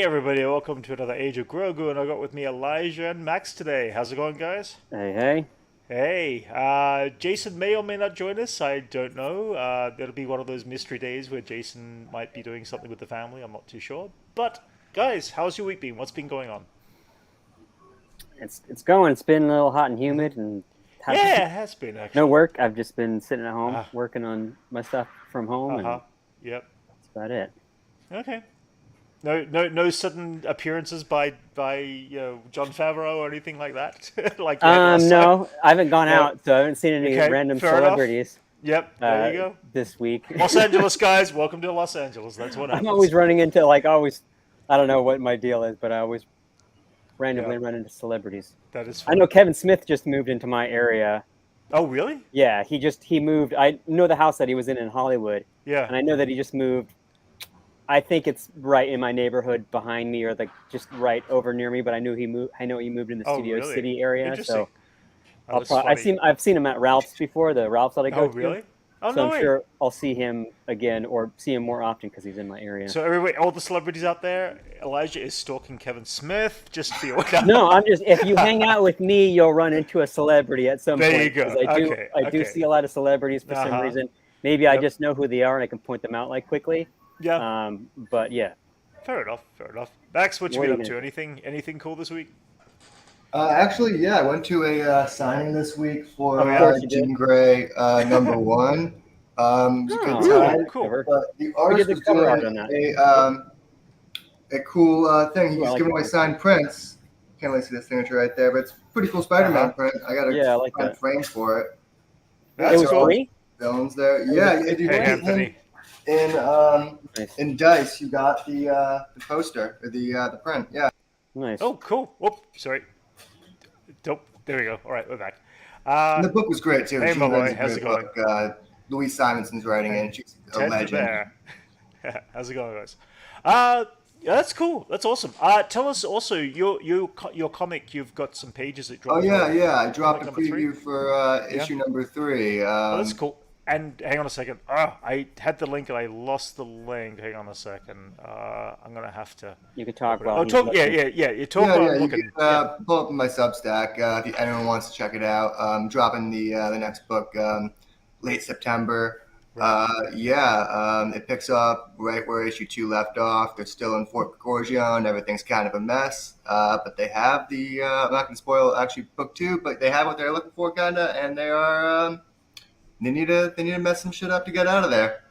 Hey everybody, welcome to another Age of Grogu, and I got with me Elijah and Max today. How's it going, guys? Hey, hey. Hey, Jason may or may not join us. I don't know. It'll be one of those mystery days where Jason might be doing something with the family. I'm not too sure. But guys, how's your week been? What's been going on? It's going. It's been a little hot and humid and have Yeah, it has been no actually. work. I've just been sitting at home Uh, working on my stuff from home, uh-huh. and Yep. that's about it. Okay. No sudden appearances by John Favreau or anything like that, like you had last time. No, I haven't gone No. out, so I haven't seen any Okay, random fair enough. celebrities Yep, there you go. this week. Los Angeles, guys, welcome to Los Angeles. That's what I'm happens. always running into always. I don't know what my deal is, but I always Yeah, randomly run into celebrities. that is I know funny. Kevin Smith just moved into my area. Oh, really? Yeah, he moved. I know the house that he was in Hollywood, Yeah. and I know that he just moved. I think it's right in my neighborhood behind me, or just right over near me. But I knew he moved. I know he moved in the Oh, Studio really? City area. Interesting. So Oh, that's I've funny. seen him at Ralph's before, the Ralph's that I Oh, go to. really? Oh, So no I'm way. sure I'll see him again, or see him more often because he's in my area. So, everybody, all the celebrities out there, Elijah is stalking Kevin Smith. Just for your there No, I'm just if you hang out with me, you'll run into a celebrity at some you point because go. Okay, I do okay. see a lot of celebrities for Uh some huh. reason. Maybe I Yep. just know who they are and I can point them out quickly. Yeah. But yeah, Fair enough. Fair enough. Max, what you what been are you up gonna to? do? Anything cool this week? Actually, yeah, I went to a signing this week Oh for Of yeah. course you did. Jean Grey #1. It was a good Oh, Ooh, time, nice cool. cover. but the Who did artist the was cover art doing on that? a cool thing. Ooh, I He's like giving that away one. signed prints. Can't really see the signature right there, but it's a pretty cool Uh huh. Spider-Man print. I got to Yeah, I like find a that. frame for it. It That's was So cool. free. villains there. Or was Yeah, it if you Hey, look at him Anthony. in nice? Dice, you got the poster or the print. Yeah, Nice. Oh, cool. Whoop. Sorry. Dope. There we go. All right, we're back. and Uh, the book was great too. hey, my Jean Grey's boy. a How's it great going? book. Louise Simonson's writing it, And and she's a Ted the legend. Bear. How's it going, guys? Uh, yeah, that's cool. That's awesome. Tell us also your comic. You've got some pages that Oh dropped yeah, for yeah. I dropped comic a number three. preview for Yeah. issue #3. Oh, that's cool. And hang on a second. I had the link and I lost the link. Hang on a second. I'm gonna have to You could talk open it. while Oh, he's talk. Yeah, looking. yeah, yeah. You talk Yeah, while yeah. I'm You can looking. Yeah. pull up my Substack if anyone wants to check it out. Dropping the next book late September. Right. Yeah, it picks up right where issue 2 left off. They're still in Fort Corleone. Everything's kind of a mess, but they have the. I'm not going to spoil actually book 2, but they have what they're looking for, kinda, and they are. They need to mess some shit up to get out of there.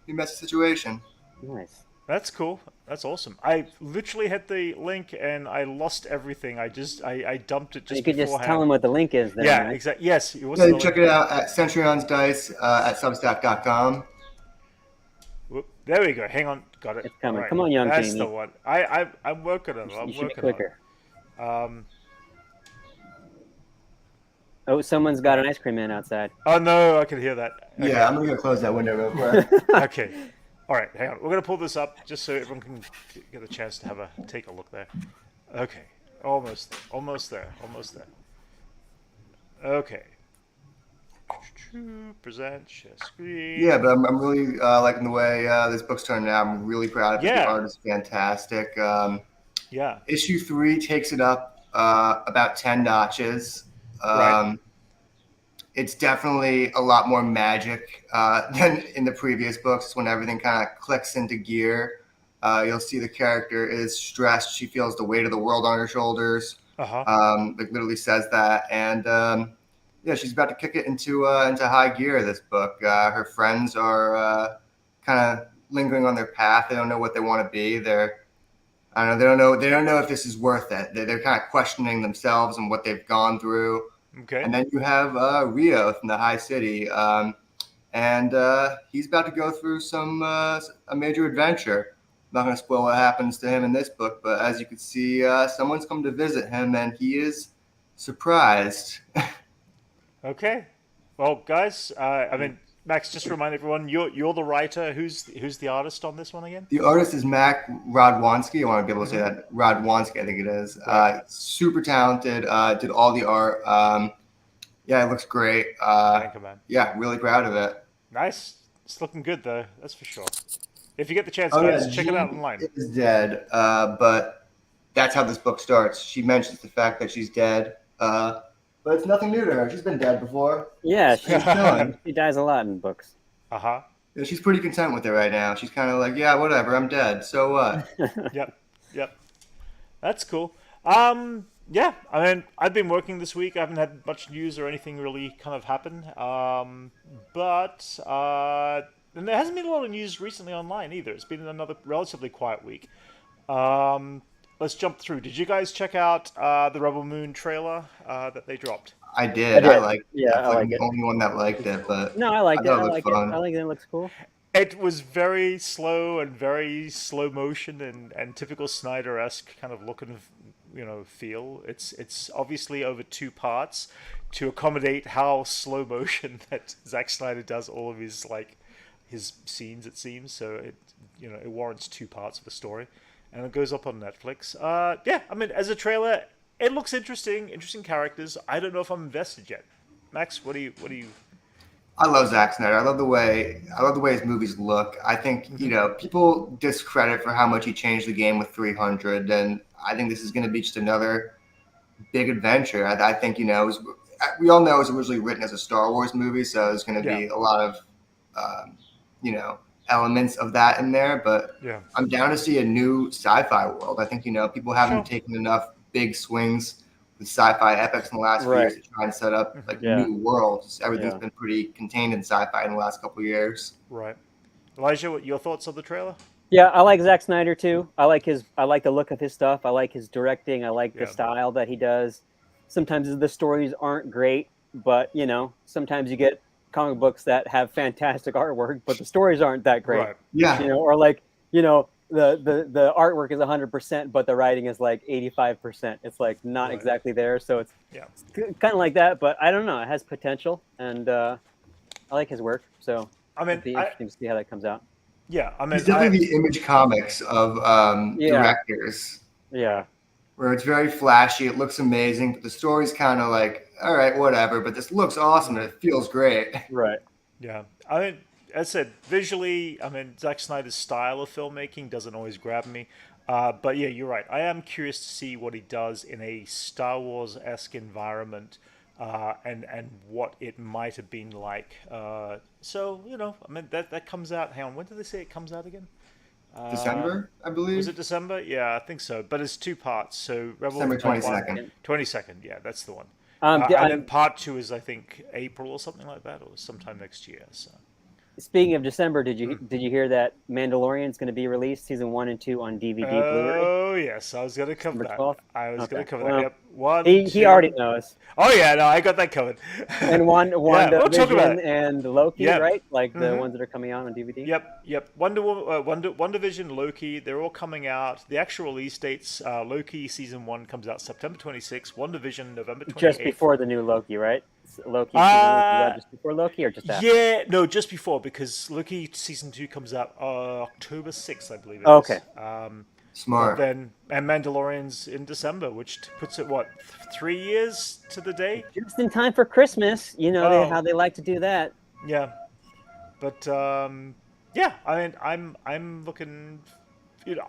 Be a messy situation. Nice. That's cool. That's awesome. I literally had the link and I lost everything. I dumped it You just could just tell beforehand. him what the link is then, Yeah, right? exactly. Yes. What's Yeah, the check link? it out at Centurion's Dice at Substack.com. Whoop. There we go. Hang on. Got it. It's All coming. right. Come on, young That's the Jamie. one. I'm working on it. You I'm should be working on quicker. it. Oh, someone's got an ice cream man outside. Oh no, I can hear that. Yeah, Okay. I'm gonna go close that window real quick. Okay. All right. Hang on. We're gonna pull this up just so everyone can get a chance to take a look there. Okay. Almost there. Almost there. Almost there. Okay. Present share screen. Yeah, but I'm really liking the way this book's turning out. I'm really proud of it. The Yeah. art is fantastic. Yeah. Issue 3 takes it up about 10 notches. Right. It's definitely a lot more magic than in the previous books when everything kind of clicks into gear. You'll see the character is stressed. She feels the weight of the world on her shoulders. Uh huh. Like literally says that. And yeah, she's about to kick it into high gear. This book. Her friends are kind of lingering on their path. They don't know what they want to be. I don't know. They don't know. They don't know if this is worth it. They're kind of questioning themselves and what they've gone through. Okay. And then you have Rio from the High City, and he's about to go through a major adventure. I'm not going to spoil what happens to him in this book, but as you can see, someone's come to visit him, and he is surprised. Okay. Well, guys, I mean, Max, just remind everyone, you're the writer. Who's the artist on this one again? The artist is Mac Rodwanski. I want to be able to say that. Rodwanski, I think it is. Right. Super talented. Did all the art. Yeah, it looks great. Thank you, man. Yeah, really proud of it. Nice. It's looking good though. That's for sure. If you get the chance, Oh guys, yeah, check it out online. Jean is dead, but that's how this book starts. She mentions the fact that she's dead, but it's nothing new to her. She's been dead before. Yeah, She's chilling. she dies a lot in books. Uh-huh. Yeah, she's pretty content with it right now. She's kind of like, yeah, whatever, I'm dead. So what? Yep. Yep. That's cool. Yeah, I mean, I've been working this week. I haven't had much news or anything really kind of happen. But and there hasn't been a lot of news recently online either. It's been another relatively quiet week. Let's jump through. Did you guys check out the Rebel Moon trailer that they dropped? I I did. did. Like. Yeah, I I feel like like I'm the it. only one that liked it, but No, I I liked it. thought I it looked like it. fun. I like it. It looks cool. It was very slow and very slow motion and typical Snyder-esque kind of look and feel. It's obviously over 2 parts to accommodate how slow motion that Zack Snyder does all of his scenes. It seems so. It warrants 2 parts of a story, and it goes up on Netflix. Yeah, I mean, as a trailer, it looks interesting. Interesting characters. I don't know if I'm invested yet. Max, what do you? I love Zack Snyder. I love the way his movies look. I think people discredit for how much he changed the game with 300, and I think this is going to be just another big adventure. I think we all know it was originally written as a Star Wars movie, so there's going to be a lot of elements of that in there. But Yeah. I'm down to see a new sci-fi world. I think people haven't taken enough big swings with sci-fi epics in the last few years to try and set up new worlds. Everything's been pretty contained in sci-fi in the last couple of years. Right. Elijah, what your thoughts on the trailer? Yeah, I like Zack Snyder too. I like the look of his stuff. I like his directing. I like the style that he does. Sometimes the stories aren't great, but sometimes you get comic books that have fantastic artwork, but the stories aren't that great. Right. Yeah. Or the artwork is 100%, but the writing is like 85%. It's like not exactly there, so it's kind of like that. But I don't know. It has potential, and I like his work. So I mean, it'd be interesting to see how that comes out. Yeah, I mean, he's definitely the Image Comics of directors. Yeah. Where it's very flashy, it looks amazing, but the story's kind of like, all right, whatever. But this looks awesome and it feels great. Right. Yeah, I mean, as I said, visually, I mean, Zack Snyder's style of filmmaking doesn't always grab me. But yeah, you're right. I am curious to see what he does in a Star Wars-esque environment, and what it might have been like. So I mean, that comes out. Hang on, when did they say it comes out again? December, I believe. Was it December? Yeah, I think so. But it's 2 parts. So Rebel December 22nd. 22nd. Yeah, that's the one. Um, and then part 2 is, I think, April or something like that, or sometime next year. So. Speaking of December, did you hear that Mandalorian's going to be released season 1 and 2 on DVD Blu-ray? Oh yes, I was going to cover that. 12th? I was going to cover Well, that. Yep. One. He two- already knows. Oh yeah, no, I got that covered. And we'll talk about WandaVision it. and Loki, Yep. right? Like the ones that are coming out on DVD. Yep. WandaVision, Loki, they're all coming out. The actual release dates: Loki season 1 comes out September 26th. WandaVision November 28th. Just before the new Loki, right? Loki season 1 comes out just before Loki, or just after? Yeah, no, just before, because Loki season 2 comes out October 6th, I believe. Okay. Smart. And Mandalorian's in December, which puts it 3 years to the day. Just in time for Christmas. How they like to do that. Yeah, but yeah, I mean, I'm looking.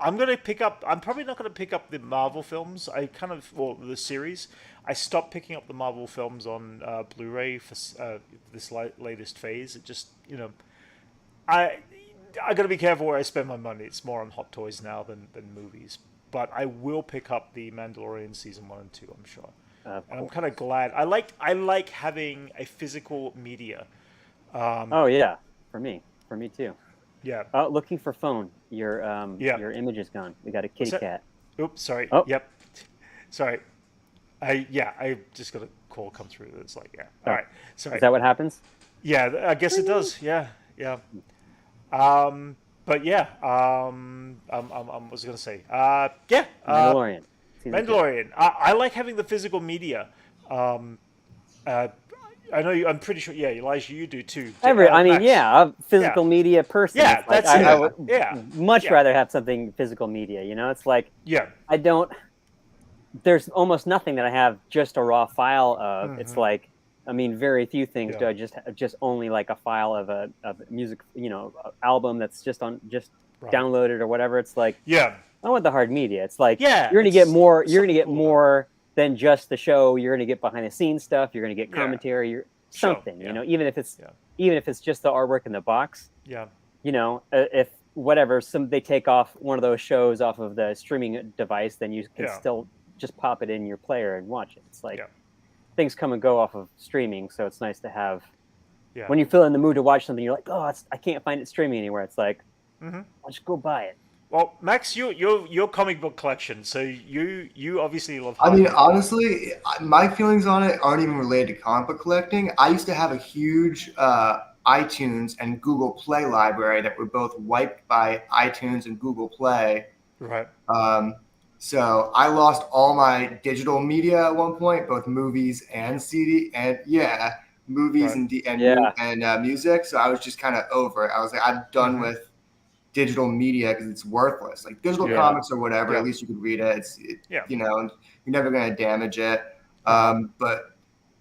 I'm gonna pick up. I'm probably not gonna pick up the Marvel films. The series. I stopped picking up the Marvel films on Blu-ray for this latest phase. It just, I gotta be careful where I spend my money. It's more on hot toys now than movies. But I will pick up the Mandalorian season 1 and 2. I'm sure. And I'm kind of glad. I like having a physical media. Oh yeah, for me too. Yeah. Looking for phone. Your image is gone. We got a kitty cat. Oops, sorry. Oh. Yep. Sorry. I just got a call come through. It's like, yeah. All right. Sorry. Is that what happens? Yeah, I guess it does. Yeah. But yeah. I was gonna say. Yeah. Mandalorian. Mandalorian. I like having the physical media. I know you. I'm pretty sure. Yeah, Elijah, you do too. I'm a physical media person. Yeah, It's like, that's it. I would much rather have something physical media. It's like I don't. There's almost nothing that I have just a raw file of. It's like, very few things do I just only like a file of a music, album that's just Right. download it or whatever. It's like, Yeah. I want the hard media. It's like Yeah, you're gonna get it's more. You're gonna something get cool more than just the show. You're gonna get behind the scenes stuff. You're gonna get Yeah. commentary. You're Sure. something. Yeah. You know, even if it's Yeah. just the artwork in the box. Yeah. You know, if whatever they take off one of those shows off of the streaming device, then you can Yeah. still just pop it in your player and watch it. It's like Yeah. things come and go off of streaming, so it's nice to have. Yeah. When you feel in the mood to watch something, you're like, oh, I can't find it streaming anywhere. It's like, Mm-hmm. I'll just go buy it. Well, Max, your comic book collection. So you obviously love. I mean, hardcover. honestly, my feelings on it aren't even related to comic book collecting. I used to have a huge iTunes and Google Play library that were both wiped by iTunes and Google Play. Right. So I lost all my digital media at one point, both movies and CD, and movies Right. and music. So I was just kind of over it. I was like, I'm done Mm-hmm. with digital media because it's worthless. Like digital Yeah. comics or whatever, Yeah. at least you could read it. Yeah. You know, and you're never going to damage it. Uh-huh. But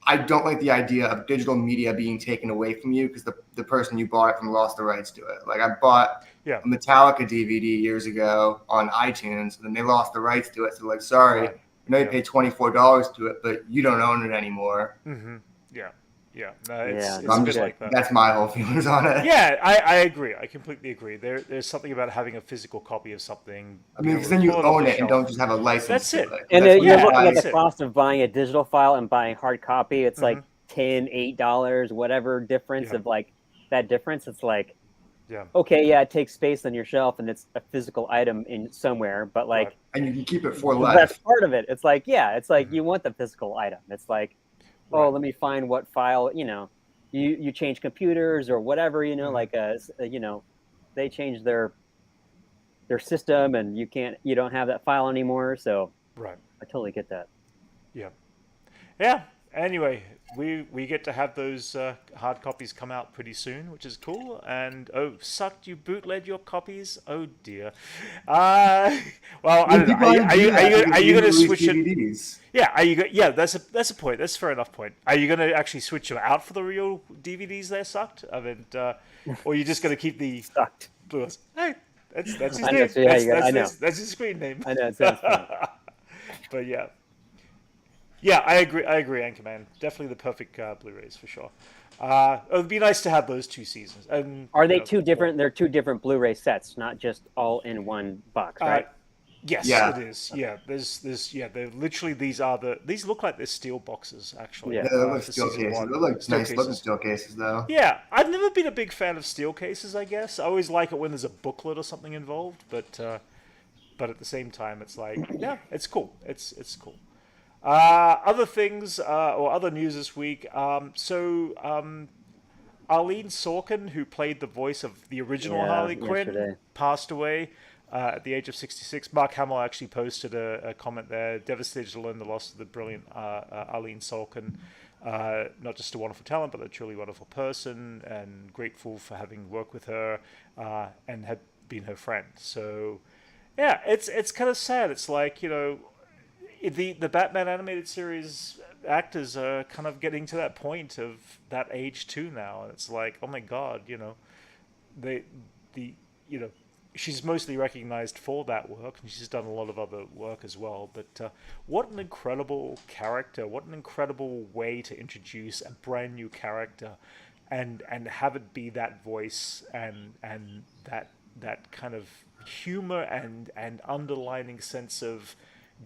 I don't like the idea of digital media being taken away from you because the person you bought it from lost the rights to it. Like I bought Yeah. a Metallica DVD years ago on iTunes, and then they lost the rights to it. So like, sorry, Right. I know you Yeah. paid $24 to it, but you don't own it anymore. Mm-hmm. Yeah. Yeah. No, Yeah, it's so a I'm bit just like that. That's my whole feelings on it. Yeah, I agree. I completely agree. There's something about having a physical copy of something. I mean, because then you pull off own the it and shelf. don't just have a license. That's to it. it. And That's then you're what looking I- at the That's it. cost of buying a digital file and buying hard copy. It's like Mhm. $10, $8, whatever difference Yeah. of like that difference. It's like, Yeah. okay, yeah, it takes space on your shelf and it's a physical item in somewhere, but like Right. And you can keep it for that's life. part of it. It's like, yeah, it's like Mhm. you want the physical item. It's like, Right. oh, let me find what file, you know, you change computers or whatever, you know, Mhm. like you know, they change their system and you don't have that file anymore. So Right. I totally get that. Yeah. Yeah. Anyway, we get to have those hard copies come out pretty soon, which is cool. And oh, sucked! You bootleg your copies. Oh dear. Well, I don't know. Are you going to switch it? DVDs. Yeah. Yeah. That's a point. That's a fair enough point. Are you going to actually switch them out for the real DVDs? They're sucked. I mean, or are you just going to keep the Sucked. Blu-rays? Hey, that's his I know, name. so yeah, I know. That's his screen name. I know it sounds funny. But yeah. Yeah, I agree, Anchorman. Definitely the perfect Blu-rays for sure. It would be nice to have those two seasons. And Are they two different? They're two different Blu-ray sets, not just all in one box, right? Yes, Yeah. it is. Yeah, they're literally these look like they're steel boxes actually. Yeah. Yeah, they look like for steel season cases. one. They look like Steel nice looking cases. steel cases, though. Yeah, I've never been a big fan of steel cases. I guess I always like it when there's a booklet or something involved, but at the same time, it's like yeah, it's cool. It's cool. Other things or other news this week. Arlene Sorkin, who played the voice of the original Yeah, Harley Quinn, yesterday. passed away at the age of 66. Mark Hamill actually posted a comment there, devastated to learn the loss of the brilliant Arlene Sorkin. Not just a wonderful talent, but a truly wonderful person, and grateful for having worked with her and had been her friend. So, yeah, it's kind of sad. It's like, you know, the Batman animated series actors are kind of getting to that point of that age too now. And it's like, oh my god, you know, she's mostly recognized for that work, and she's done a lot of other work as well. But what an incredible character! What an incredible way to introduce a brand new character, and have it be that voice and that kind of humor and underlining sense of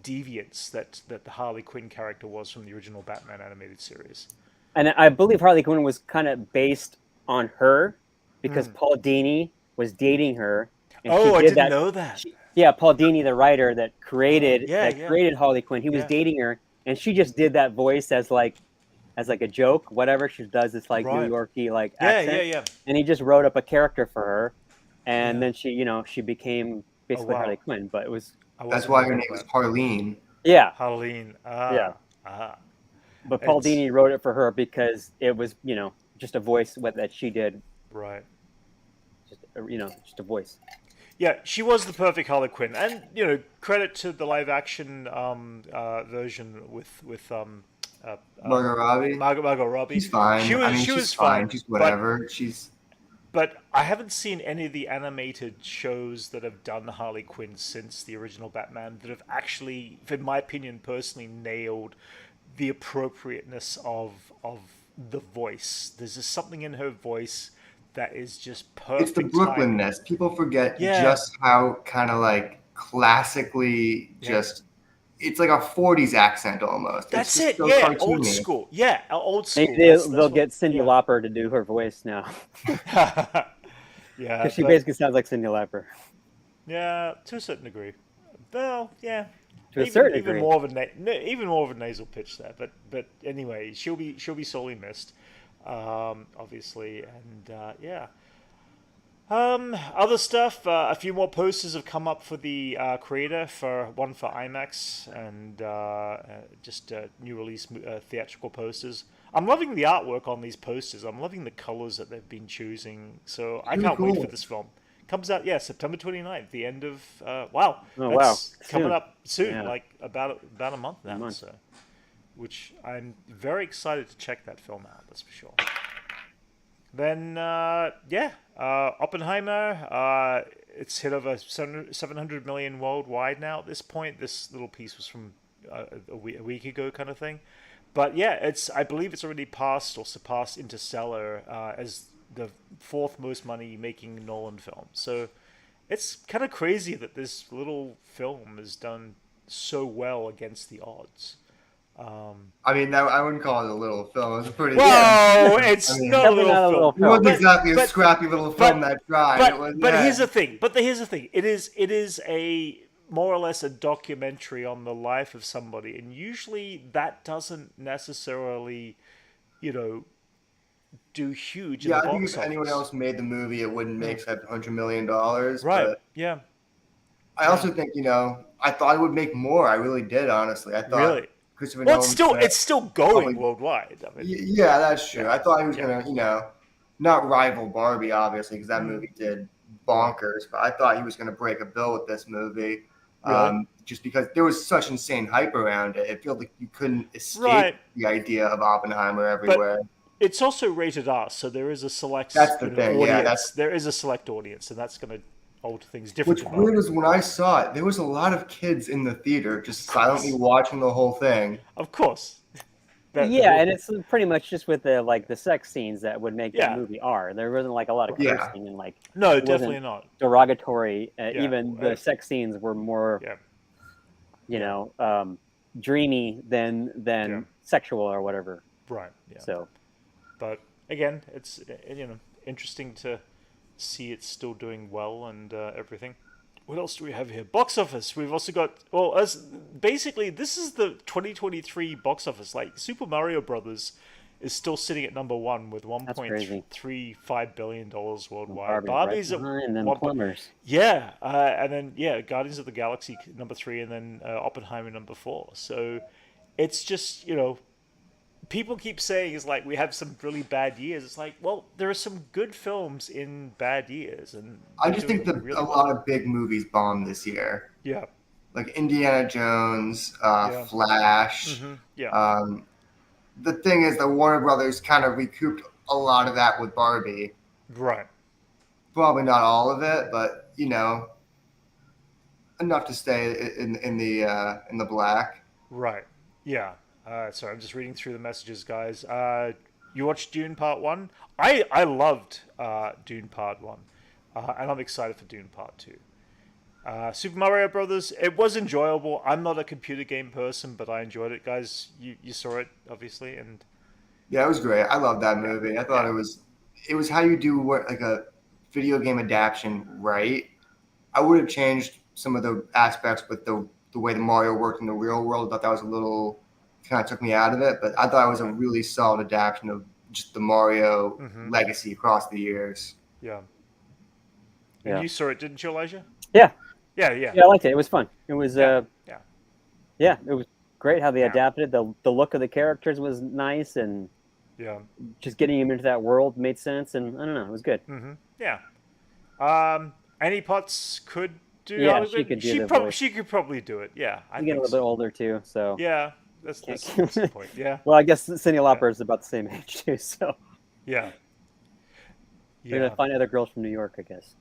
deviance that the Harley Quinn character was from the original Batman animated series. And I believe Harley Quinn was kind of based on her because Paul Dini was dating her. And I didn't know that. Paul Dini, the writer that created created Harley Quinn, he was Yeah. dating her, and she just did that voice as like a joke, whatever. She does this like Right. New Yorkie like accent. Yeah. And he just wrote up a character for her, and then she became basically wow. Harley Quinn. But it was That's why her name was Harleen. Harleen. But Paul It's- Dini wrote it for her because it was just a voice that she did, Right. just a voice. Yeah, she was the perfect Harley Quinn, and credit to the live action version with Margot Robbie. Margot Robbie. She's fine. She was she's was fine. fine. She's whatever. She's But I haven't seen any of the animated shows that have done Harley Quinn since the original Batman that have actually, in my opinion, personally nailed the appropriateness of the voice. There's just something in her voice that is just It's the perfect timing. Brooklynness. People forget Yeah, just how kind of like classically yeah. just. It's like a '40s accent almost. It's That's just it. so Yeah, old cartoony. school. Yeah, old Maybe school. That's they'll what. get Cyndi Yeah. Lauper to do her voice now, Yeah, because she but basically sounds like Cyndi Lauper yeah, to a certain degree. Well, yeah, to a certain even degree. more of a even more of a nasal pitch there. But anyway, she'll be sorely missed, obviously, and yeah. Other stuff. A few more posters have come up for the creator for one for IMAX and just new release theatrical posters. I'm loving the artwork on these posters. I'm loving the colors that they've been choosing. So It's I really can't wait for cool. this film. Comes out, yeah, September 29th, the end of wow, Oh wow, that's coming soon. up soon, Yeah, like about a month in a now. month. So, which I'm very excited to check that film out. That's for sure. Then, yeah, Oppenheimer. It's hit over 700 million worldwide now at this point. This little piece was from a week ago, kind of thing. But yeah, I believe it's already passed or surpassed Interstellar as the fourth most money making Nolan film. So it's kind of crazy that this little film has done so well against the odds. I mean, I wouldn't call it a little film. It's a pretty. Yeah. Well, I it's mean, not a Definitely little not a film, little it wasn't film. exactly a but scrappy little film that tried. It was. but Yeah. here's the thing. Here's the thing. It is a more or less a documentary on the life of somebody, and usually that doesn't necessarily, you know, do huge in Yeah, the I think box if anyone office. else made the movie, it wouldn't make $700 million. Right? But Yeah. I Yeah. also think, I thought it would make more. I really did, honestly. I thought Really. Christopher Well, Nolan it's still probably. going worldwide. I mean, Yeah, that's true. yeah, I thought he was yeah, gonna, not rival Barbie, obviously, because that mm, movie did right. bonkers. But I thought he was gonna break a bill with this movie, Really. just because there was such insane hype around it. It felt like you couldn't escape Right. the idea of Oppenheimer But everywhere. it's also rated R, so there is a select, That's the thing. Yeah, audience. There is a select audience, and that's going to alter things different what's for weird Barbie. is when I saw it, there was a lot of kids in the theater just Of silently course, watching the whole thing. of course. That Yeah, will. and it's pretty much just with the sex scenes that would make that Yeah. movie R. There wasn't like a lot of Right. Yeah, cursing and like No, it definitely wasn't not. derogatory. Yeah. Even the sex scenes were more, Yeah. you Yeah. know, dreamy than Yeah. sexual or whatever. Right. Yeah. So But again, it's interesting to see it's still doing well and everything. What else do we have here? Box office. We've also got as basically this is the 2023 box office. Like Super Mario Brothers is still sitting at number one with that's crazy. $1.35 billion worldwide. Barbie's right Barbie's at behind them one. plumbers. Yeah, and then yeah, Guardians of the Galaxy number three, and then Oppenheimer number four. So it's just people keep saying is like we have some really bad years. It's like, well, there are some good films in bad years, and I they're just think doing that really a well. lot of big movies bombed this year, Yeah, like Indiana Jones, yeah, Flash. yeah, Um, the thing is that Warner Brothers kind of recouped a lot of that with Barbie. right, Probably not all of it, but enough to stay in the black. right, yeah. Sorry, I'm just reading through the messages, guys. You watched Dune Part One? I loved Dune Part One, and I'm excited for Dune Part Two. Super Mario Brothers, it was enjoyable. I'm not a computer game person, but I enjoyed it, guys. You saw it obviously, and Yeah, it was great. I love that yeah, movie. I thought yeah, it was how you do like a video game adaptation right. I would have changed some of the aspects with the way the Mario worked in the real world. I thought that was a little kind of took me out of it, but I thought it was a okay, really solid adaptation of just the Mario mm-hmm, legacy across the years. yeah. And Yeah, you saw it, didn't you, Elijah? yeah, Yeah, yeah, yeah. I liked it. It was fun. It was yeah, yeah, yeah, it was great how they yeah, adapted. The look of the characters was nice, and yeah. just getting him into that world made sense. And I don't know, it was good. Mm-hmm. Yeah. Annie Potts could do Yeah, Harley she Quinn. could do the voice. She could probably do it. Yeah, I She's getting a think little bit so. older too, so Yeah, that's can't. that's the point. Yeah, Well, I guess Cyndi yeah, Lauper is about the same age too. So yeah, They're gonna find other girls from New York, I guess.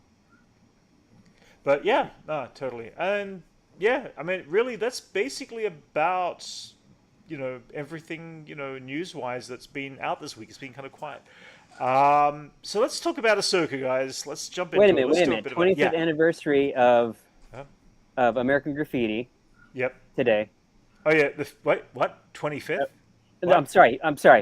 But yeah, no, totally. And yeah, I mean, really, that's basically about, everything, news-wise that's been out this week. It's been kind of quiet. So let's talk about Ahsoka, guys. Let's jump into it. Let's Wait a do a minute. bit about 25th anniversary of Huh? American Graffiti Yep. today. Oh yeah. Wait, what? 25th? I'm sorry.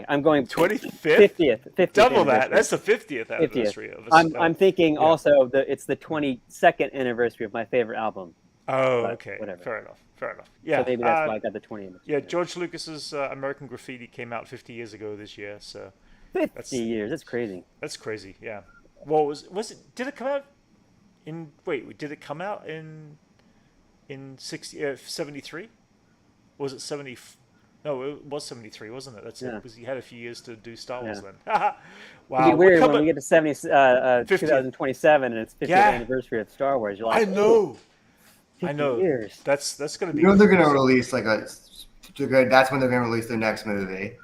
I'm going 25th? 50th. Double that. Anniversary. That's the 50th 50th. anniversary of I'm thinking also that it's the 22nd anniversary of my favorite album. Oh, But okay. whatever. Fair enough. Yeah. So maybe that's why I got the 20th. Yeah, George Lucas's American Graffiti came out 50 years ago this year, so 50 years. That's crazy. that's crazy. Yeah. Well, was it? Did it come out in? Wait, did it come out in 73? Was it 70? No, it was 73, wasn't it? That's it. Yeah. Because he had a few years to do Star Wars then. It'd Wow. be weird when we get to 50th. 2027 and it's 50th Yeah. anniversary of Star Wars. You're like, I know. 50 I know. years. That's gonna be. You know they're gonna release like a. That's when they're gonna release their next movie.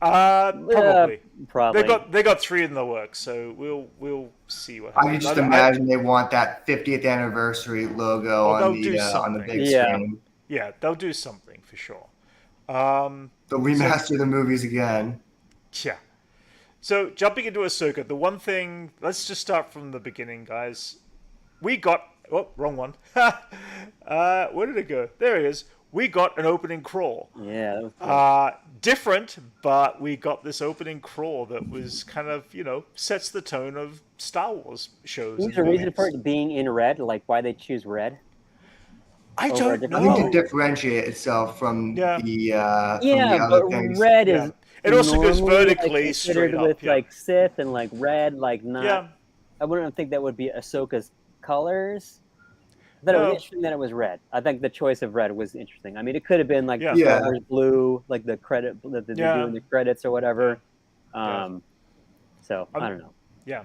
Probably. Probably. They got 3 in the works, so we'll see what I happens. can just imagine they want that 50th anniversary logo they'll on do the something. big Yeah. screen. Yeah, they'll do something for sure. They'll remaster the movies again. Yeah. So jumping into Ahsoka, the one thing. Let's just start from the beginning, guys. We got. Oh, wrong one. Where did it go? There it is. We got an opening crawl. Yeah. That was cool. Different, but we got this opening crawl that was kind of, sets the tone of Star Wars shows. Was there a reason for it being in red? Like why they choose red? I over a don't different I think know. to differentiate itself from Yeah. the But other things. red Yeah. is. It also goes normally, vertically considered straight up, with yeah. like Sith and like red, like not. Yeah. I wouldn't think that would be Ahsoka's colors. I thought it was No. interesting that it was red. I think the choice of red was interesting. I mean, it could have been like Yeah. Star Yeah. Wars blue, like the credit that they're Yeah. doing the credits or whatever. Yeah. So I don't know. Yeah.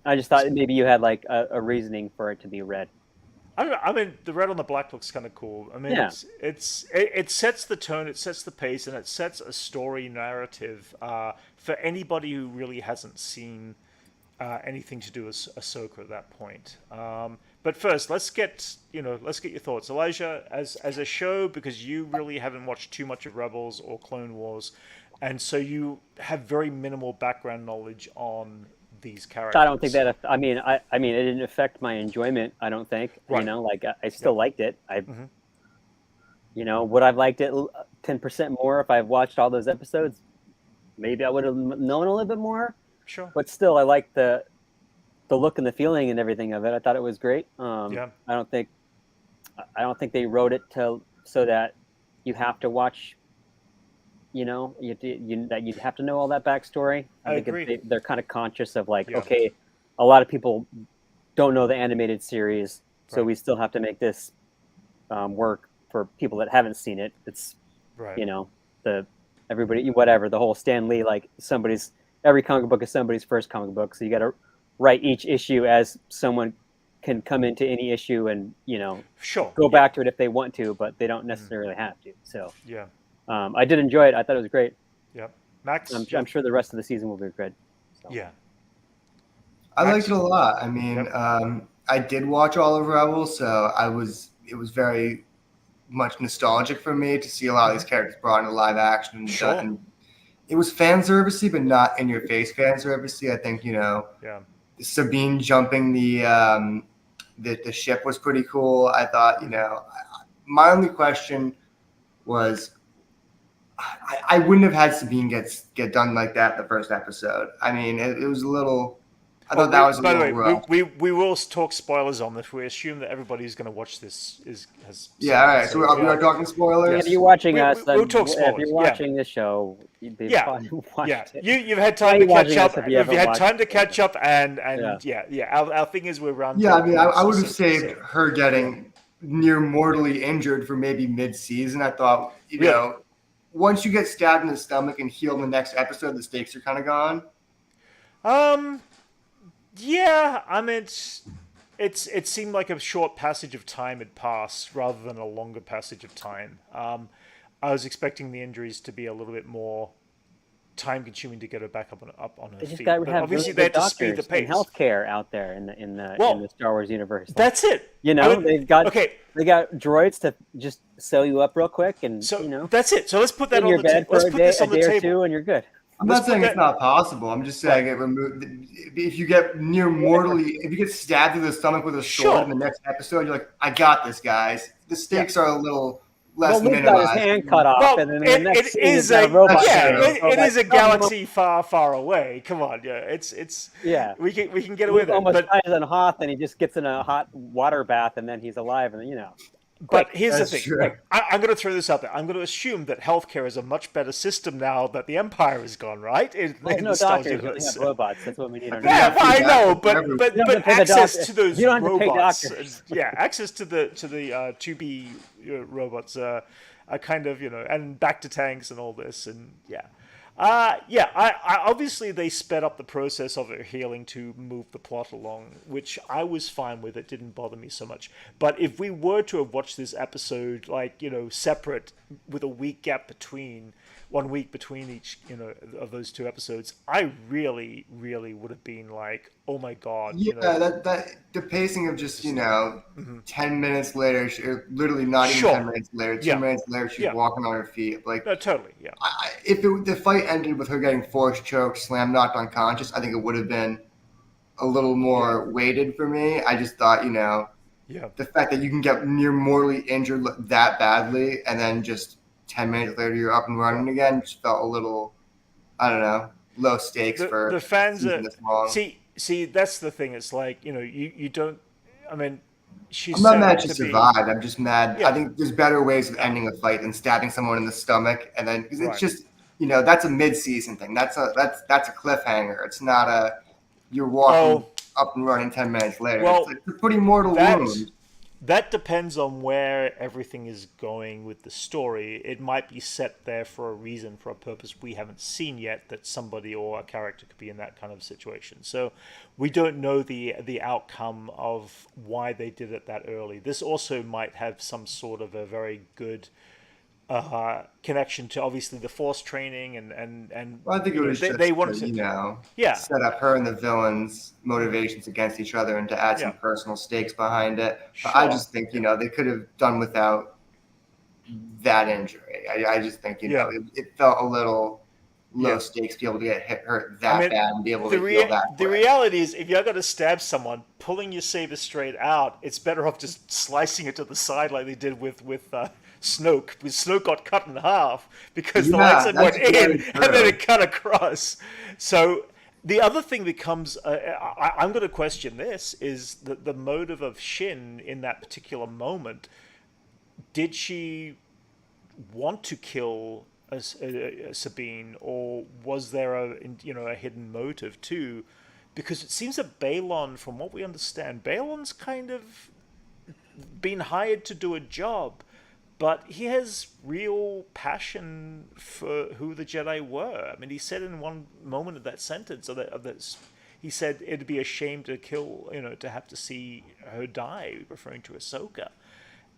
I just thought maybe you had like a reasoning for it to be red. I don't know. I mean, the red on the black looks kind of cool. I mean, Yeah. it sets the tone, it sets the pace, and it sets a story narrative for anybody who really hasn't seen anything to do with Ahsoka at that point. But first, let's get your thoughts, Elijah, as a show, because you really haven't watched too much of Rebels or Clone Wars, and so you have very minimal background knowledge on these characters. I don't think that. I mean, it didn't affect my enjoyment. I don't think. Right. You know, like I still liked it. Mhm. Would I've liked it 10% more if I've watched all those episodes? Maybe I would have known a little bit more. Sure. But still, I liked the look and the feeling and everything of it. I thought it was great. Yeah. I don't think they wrote it so that you have to watch. That you'd have to know all that backstory. I think agree. they're kind of conscious of like, Yeah. okay, a lot of people don't know the animated series, so Right. we still have to make this work for people that haven't seen it. It's Right. everybody, whatever, the whole Stan Lee, like every comic book is somebody's first comic book, so you got to write each issue as someone can come into any issue and Sure. go back to it if they want to, but they don't necessarily have to. So Yeah. I did enjoy it. I thought it was great. Yeah. Max. I'm sure the rest of the season will be good. So. Yeah. I liked it a lot. I mean, Yep. I did watch all of Rebels, so it was very much nostalgic for me to see a lot of these characters brought into live action. And Sure. and it was fan servicey, but not in your face fan servicey. I think Yeah. Sabine jumping the ship was pretty cool. I thought my only question was I wouldn't have had Sabine get done like that the first episode. I mean, it was a little. I thought that was a By the little way, rough. we will talk spoilers on this. We assume that everybody who's going to watch this has. Yeah, all right. So we are talking spoilers. If you're watching We- us, we'll talk if spoilers, you're yeah. watching this show, you've probably watched Yeah, it. you've had Why are time you to catch watching up. us if you You've haven't had watched time to it? catch up, and our thing is we're round. Yeah, I mean, I would have so- saved her getting near mortally injured for maybe mid-season. I thought, Really? once you get stabbed in the stomach and heal in the next episode, the stakes are kind of gone. Yeah, I mean, it seemed like a short passage of time had passed rather than a longer passage of time. I was expecting the injuries to be a little bit more time consuming to get her back up on her They just feet. got to But have obviously really they good had to speed the doctors and pace. healthcare out there in the Well, Star Wars universe. That's it. You know, I mean, they've got okay. they got droids to just sew you up real quick, and So you know, that's it. So let's put that in on your the bed table. for Let's a put this day, on the or table. two, and you're good. I'm Let's not put saying that- it's not possible. I'm just saying it removed. If you get near mortally, if you get stabbed through the stomach with a sword in the next episode, you're like, I got this, guys. The stakes are a little less Well, Luke minimized. got his hand cut off, Well, and then in the next it scene, is he's got a a robot. That's yeah. true. It is a galaxy far, far away. Come on, yeah. It's Yeah. We can get away Luke with it. almost But dies on Hoth, and he just gets in a hot water bath, and then he's alive, and you know. But Quick. here's That's the thing. true. Like, I'm going to throw this out there. I'm going to assume that healthcare is a much better system now that the Empire is gone, right? Well, no the Star doctors, we Universe. have robots. That's what we need. Yeah, well, I know, for everyone. but You don't have to pay the access doctor. to those You don't have to pay robots, doctors. yeah, access to the 2B robots are kind of and back to tanks and all this, and yeah. I obviously they sped up the process of her healing to move the plot along, which I was fine with. It didn't bother me so much. But if we were to have watched this episode separate with a week gap between 1 week between each of those two episodes, I really would have been like, oh my god. Yeah, that the pacing of just 10 minutes later, or literally not even Sure. 10 minutes later, 2 Yeah. minutes later, she's Yeah. walking on her feet. Like, No, totally, yeah. if the fight ended with her getting force choked, slam knocked unconscious, I think it would have been a little more weighted for me. I just thought, Yeah. the fact that you can get near mortally injured that badly and then just 10 minutes later you're up and running again just felt a little, I don't know, low stakes for the fans season this long. see that's the thing. It's like you don't. I mean, she's I'm not set mad up she to be- survived. I'm just mad. Yeah. I think there's better ways of ending a fight than stabbing someone in the stomach and then because it's Right. just that's a mid-season thing. That's a cliffhanger. It's not a you're walking up and running 10 minutes later. Well, it's a pretty mortal wound. That depends on where everything is going with the story. It might be set there for a reason, for a purpose we haven't seen yet, that somebody or a character could be in that kind of situation. So we don't know the outcome of why they did it that early. This also might have some sort of a very good connection to obviously the Force training and Well, I think it was just they wanted to set up her and the villains' motivations against each other and to add some personal stakes behind it. But I just think they could have done without that injury. I just think it felt a little low stakes to be able to get hurt that bad and be able to heal that quick. The reality is, if you're going to stab someone, pulling your saber straight out, it's better off just slicing it to the side like they did with Snoke. Because Snoke got cut in half because the lightsaber went in and then it cut across. So the other thing becomes, I'm going to question this, is the motive of Shin in that particular moment. Did she want to kill Sabine, or was there a hidden motive too? Because it seems that Balon, from what we understand, Balon's kind of been hired to do a job, but he has real passion for who the Jedi were. I mean, he said in one moment of that sentence, he said it'd be a shame to kill, to have to see her die, referring to Ahsoka.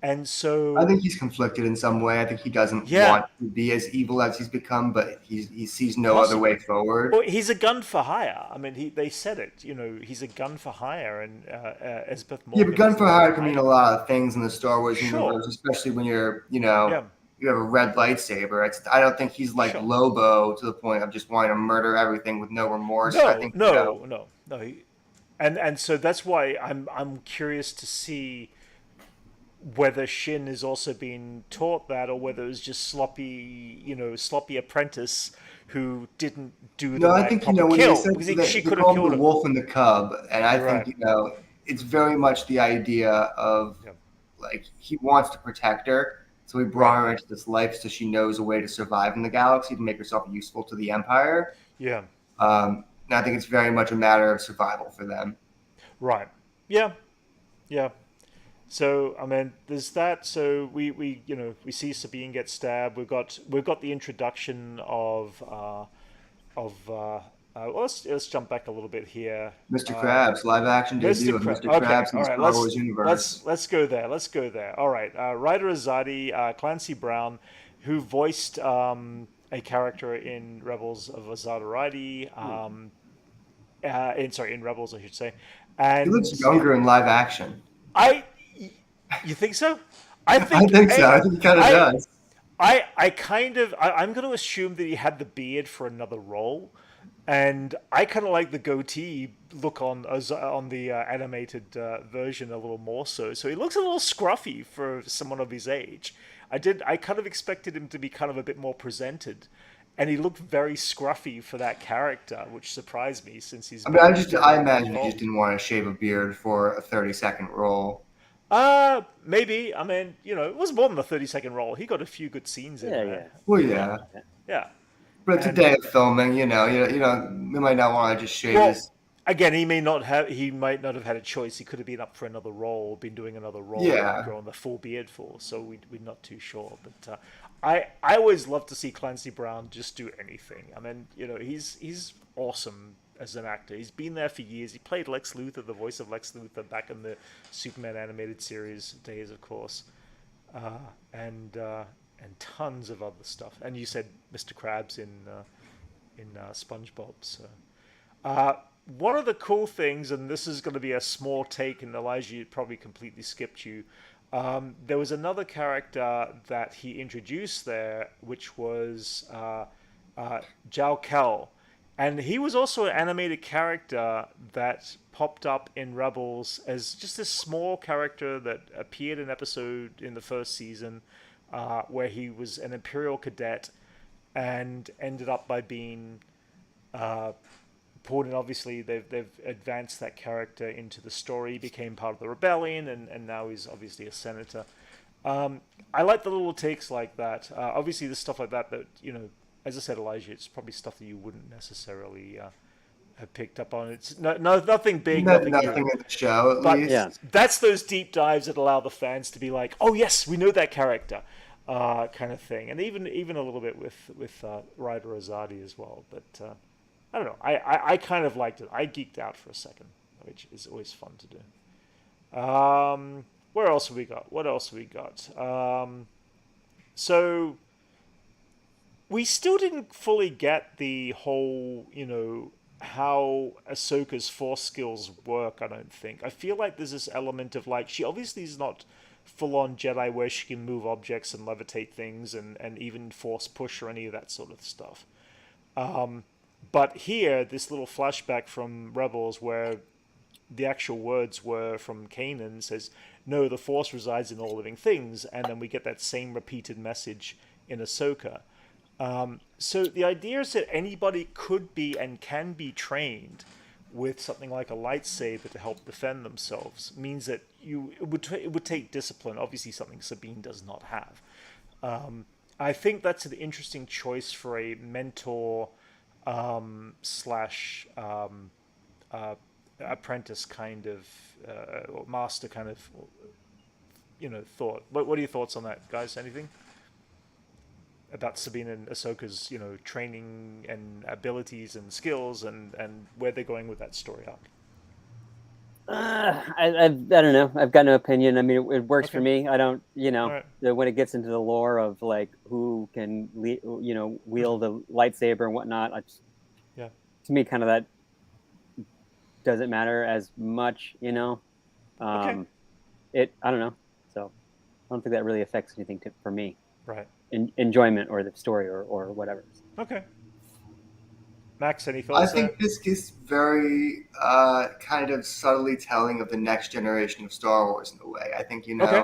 And so I think he's conflicted in some way. I think he doesn't want to be as evil as he's become, but he sees no other way forward. Well, he's a gun for hire. I mean, they said it. He's a gun for hire, and Elizabeth Morgan. Yeah, but gun for hire can mean a lot of things in the Star Wars universe, especially when you're, you have a red lightsaber. I don't think he's like Lobo to the point of just wanting to murder everything with no remorse. No. And so that's why I'm curious to see whether Shin is also being taught that, or whether it was just sloppy apprentice who didn't do the I think proper when kill, they said because she could have call killed the him. wolf and the cub, and I think it's very much the idea of like he wants to protect her, so he brought her into this life so she knows a way to survive in the galaxy to make herself useful to the Empire. Yeah. And I think it's very much a matter of survival for them. Right. Yeah. So I mean, there's that. So we see Sabine get stabbed. We've got the introduction of let's jump back a little bit here. Mr. Krabs, live action debut of Mr. Krabs in the Star Wars universe. Let's go there. All right. Ryder Azadi, Clancy Brown, who voiced a character in Rebels of Azada Ridey, in Rebels, I should say, He looks and younger in live action. I, you think so? I I think think so. I think he kind of I, does. I'm going to assume that he had the beard for another role, and I kind of like the goatee look on the animated version a little more so. So he looks a little scruffy for someone of his age. I kind of expected him to be kind of a bit more presented, and he looked very scruffy for that character, which surprised me since he's I mean, been I doing imagine he roles. just didn't want to shave a beard for a 30-second role. Maybe. I mean, it was more than a 30-second role. He got a few good scenes in Yeah, there. Well, yeah, Yeah. but it's a And day of filming. We might not want to just shave well, his. again, he might not have had a choice. He could have been up for another role, been doing another role that Yeah. he'd grown the full beard for. So we're not too sure. But I always love to see Clancy Brown just do anything. I mean, he's awesome as an actor. He's been there for years. He played Lex Luthor, the voice of Lex Luthor, back in the Superman animated series days, of course, and tons of other stuff. And you said Mr. Krabs in SpongeBob. So one of the cool things, and this is going to be a small take, and Elijah probably completely skipped you. There was another character that he introduced there, which was Jao Kel. And he was also an animated character that popped up in Rebels as just this small character that appeared in an episode in the first season where he was an Imperial cadet and ended up by being pulled in. Obviously, they've advanced that character into the story, became part of the rebellion, and now he's obviously a senator. I like the little takes like that. Obviously, the stuff like that, as I said, Elijah, it's probably stuff that you wouldn't necessarily have picked up on. It's nothing big, nothing new. Nothing in the show, at But least. that's those deep dives that allow the fans to be like, "Oh yes, we know that character," kind of thing, and even a little bit with Ryder Azadi as well. But I don't know. I kind of liked it. I geeked out for a second, which is always fun to do. Where else have we got? What else have we got? So we still didn't fully get the whole, how Ahsoka's force skills work, I don't think. I feel like there's this element of she obviously is not full-on Jedi where she can move objects and levitate things and even force push or any of that sort of stuff. But here, this little flashback from Rebels where the actual words were from Kanan says, no, the Force resides in all living things, and then we get that same repeated message in Ahsoka. So the idea is that anybody could be and can be trained with something like a lightsaber to help defend themselves. Means that it would take discipline, obviously something Sabine does not have. I think that's an interesting choice for a mentor slash apprentice kind of or master kind of thought. What are your thoughts on that, guys? Anything about Sabine and Ahsoka's training and abilities and skills and where they're going with that story arc? I don't know. I've got no opinion. I mean, it works for me. I don't, Right. when it gets into the lore of who can, wield a lightsaber and whatnot. Yeah. To me, kind of that doesn't matter as much. I don't know. So I don't think that really affects anything for me. Right. Enjoyment or the story or whatever. Okay. Max, any thoughts? I think this is very kind of subtly telling of the next generation of Star Wars in a way. I think Okay.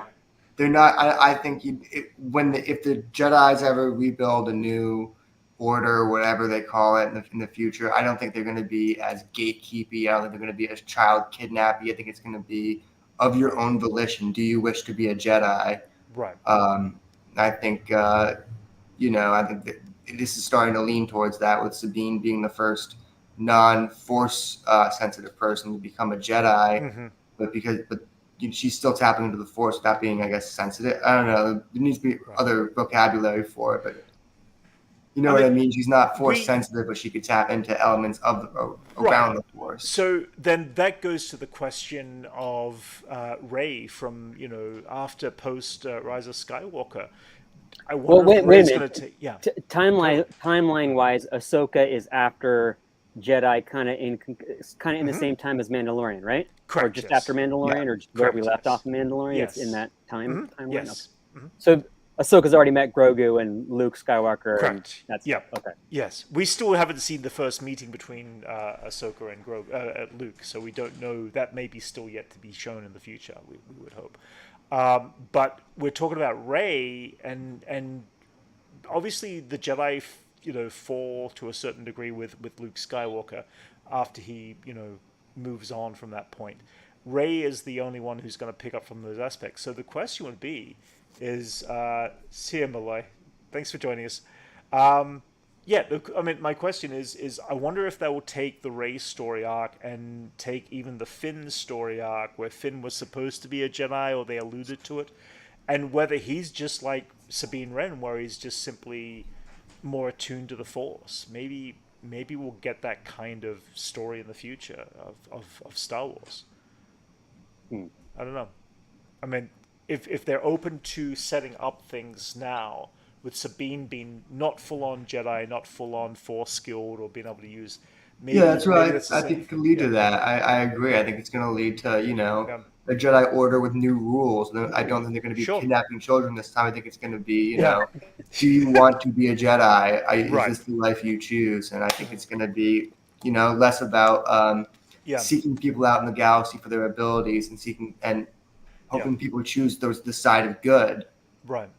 they're not. I think if the Jedi's ever rebuild a new order or whatever they call it in the future, I don't think they're going to be as gatekeepy. I don't think they're going to be as child kidnappy. I think it's going to be of your own volition. Do you wish to be a Jedi? Right. I think I think that this is starting to lean towards that, with Sabine being the first non-force sensitive person to become a Jedi, Mm-hmm. but she's still tapping into the Force without being, I guess, sensitive. I don't know. There needs to be other vocabulary for it, but what I mean. She's not Force sensitive, but she could tap into elements of around the Force. So then that goes to the question of Rey from after post Rise of Skywalker. I Well, wonder if wait a Rey's going minute. to take. Yeah. Timeline wise, Ahsoka is after Jedi, kind of in the same time as Mandalorian, right? Or Correct. just Yes. after Mandalorian, Yeah. or just where we Correct. left Yes. off of Mandalorian. It's in Yes. that timeline. Okay. Yes. So Ahsoka's already met Grogu and Luke Skywalker, and Correct. that's Yeah. okay. Yes. We still haven't seen the first meeting between Ahsoka and Luke, so we don't know. That may be still yet to be shown in the future. We would hope. But we're talking about Rey, and obviously the Jedi, fall to a certain degree with Luke Skywalker after he, moves on from that point. Rey is the only one who's going to pick up from those aspects. So the question would be, see you, Malloy. Thanks for joining us. My question is I wonder if they will take the Rey story arc and take even the Finn story arc, where Finn was supposed to be a Jedi, or they alluded to it, and whether he's just like Sabine Wren, where he's just simply more attuned to the Force. Maybe we'll get that kind of story in the future of Star Wars. I don't know. I mean, if they're open to setting up things now, with Sabine being not full on Jedi, not full on Force skilled, or being able to use. Maybe, Yeah, that's right. that's the I same think it thing. could lead to that. I agree. I think it's going to lead to, Yeah. a Jedi Order with new rules. I don't think they're going to be Sure. kidnapping children this time. I think it's going to be, Yeah. do you want to be a Jedi? Is Right. this the life you choose? And I think it's going to be, less about seeking people out in the galaxy for their abilities and hoping people choose the side of good. Right.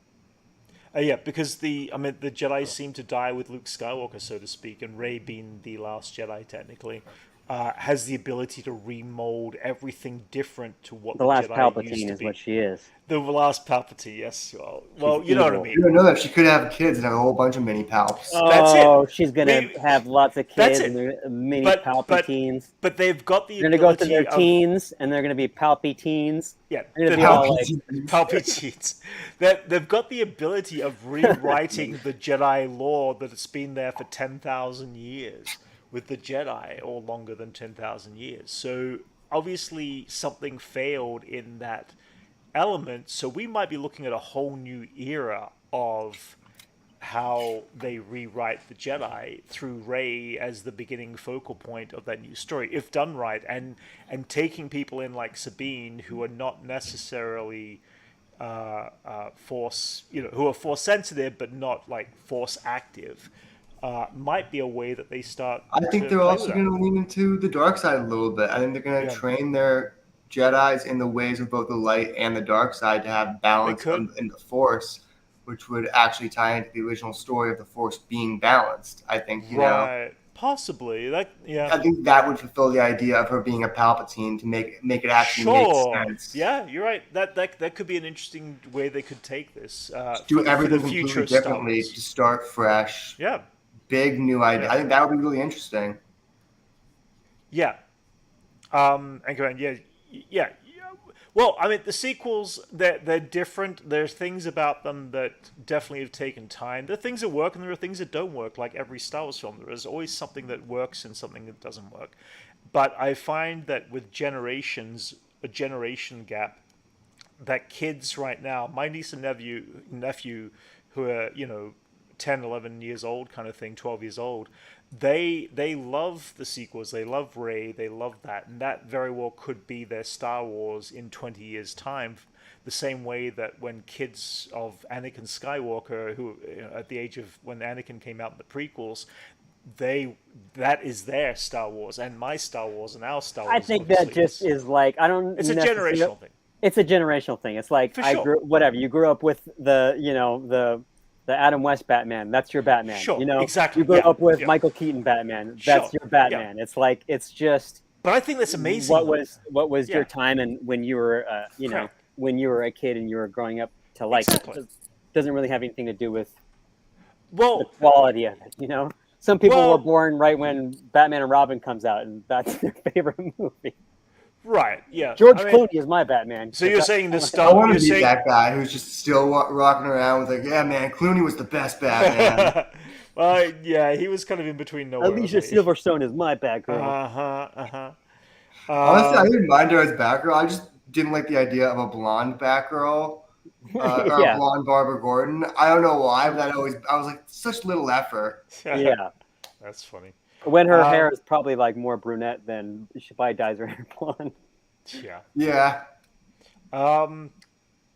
Because the Jedi seem to die with Luke Skywalker, so to speak, and Rey, being the last Jedi technically, has the ability to remold everything different to what The last Jedi Palpatine used to is be. what she is. The last Palpatine, yes. Well, you know what I evil. mean. You don't know that she could have kids and have a whole bunch of mini palps. That's it. Oh, she's gonna Maybe- have lots of That's kids it. and they're mini But Palpatines. they've got the They're gonna go ability through their of teens, and they're gonna be Palpatines. yeah, They're gonna the be all like, Palpatines. They've got the ability of rewriting the Jedi lore that's been there for 10,000 years with the Jedi, or longer than 10,000 years. So obviously something failed in that element. So we might be looking at a whole new era of how they rewrite the Jedi through Rey as the beginning focal point of that new story, if done right, and taking people in like Sabine, who are not necessarily Force, who are Force sensitive but not like Force active, might be a way that they start. I think they're also going to lean into the dark side a little bit. I think they're going to train their Jedis in the ways of both the light and the dark side to have balance in the Force, which would actually tie into the original story of the Force being balanced. I think, right. Possibly. I think that would fulfill the idea of her being a Palpatine to make it actually make sense. Yeah, you're right. That could be an interesting way they could take this. Do for everything the future completely differently to start fresh. Yeah. Big new idea. I think that would be really interesting. Yeah. And going, yeah. Well, I mean, the sequels, they're different. There's things about them that definitely have taken time. There are things that work and there are things that don't work, like every Star Wars film. There is always something that works and something that doesn't work. But I find that with generations, a generation gap, that kids right now, my niece and nephew who are, 10, 11 years old kind of thing, 12 years old, they love the sequels. They love Rey. They love that. And that very well could be their Star Wars in 20 years' time. The same way that when kids of Anakin Skywalker, who at the age of when Anakin came out in the prequels, that is their Star Wars and my Star Wars and our Star Wars. I think that just is like, it's a generational thing. It's a generational thing. It's like, you grew up with the Adam West Batman. That's your Batman. Sure, exactly. You grew up with Michael Keaton Batman. That's your Batman. It's like, it's just. But I think that's amazing. What was your time, and when you were when you were a kid and you were growing up to like it doesn't really have anything to do with the quality of it. Some people were born right when Batman and Robin comes out, and that's their favorite movie. Right. Yeah. George Clooney is my Batman. So you're saying the stuff. I want to be that guy who's just still rocking around with like, yeah, man, Clooney was the best Batman. Well, yeah, he was kind of in between nowhere. Alicia Silverstone is my Batgirl. Honestly, I didn't mind her as Batgirl. I just didn't like the idea of a blonde Batgirl or a Yeah, blonde Barbara Gordon. I don't know why, but I was like such little effort. yeah. That's funny. When her hair Um, is probably like more brunette than she probably dyes her hair blonde. yeah. Yeah,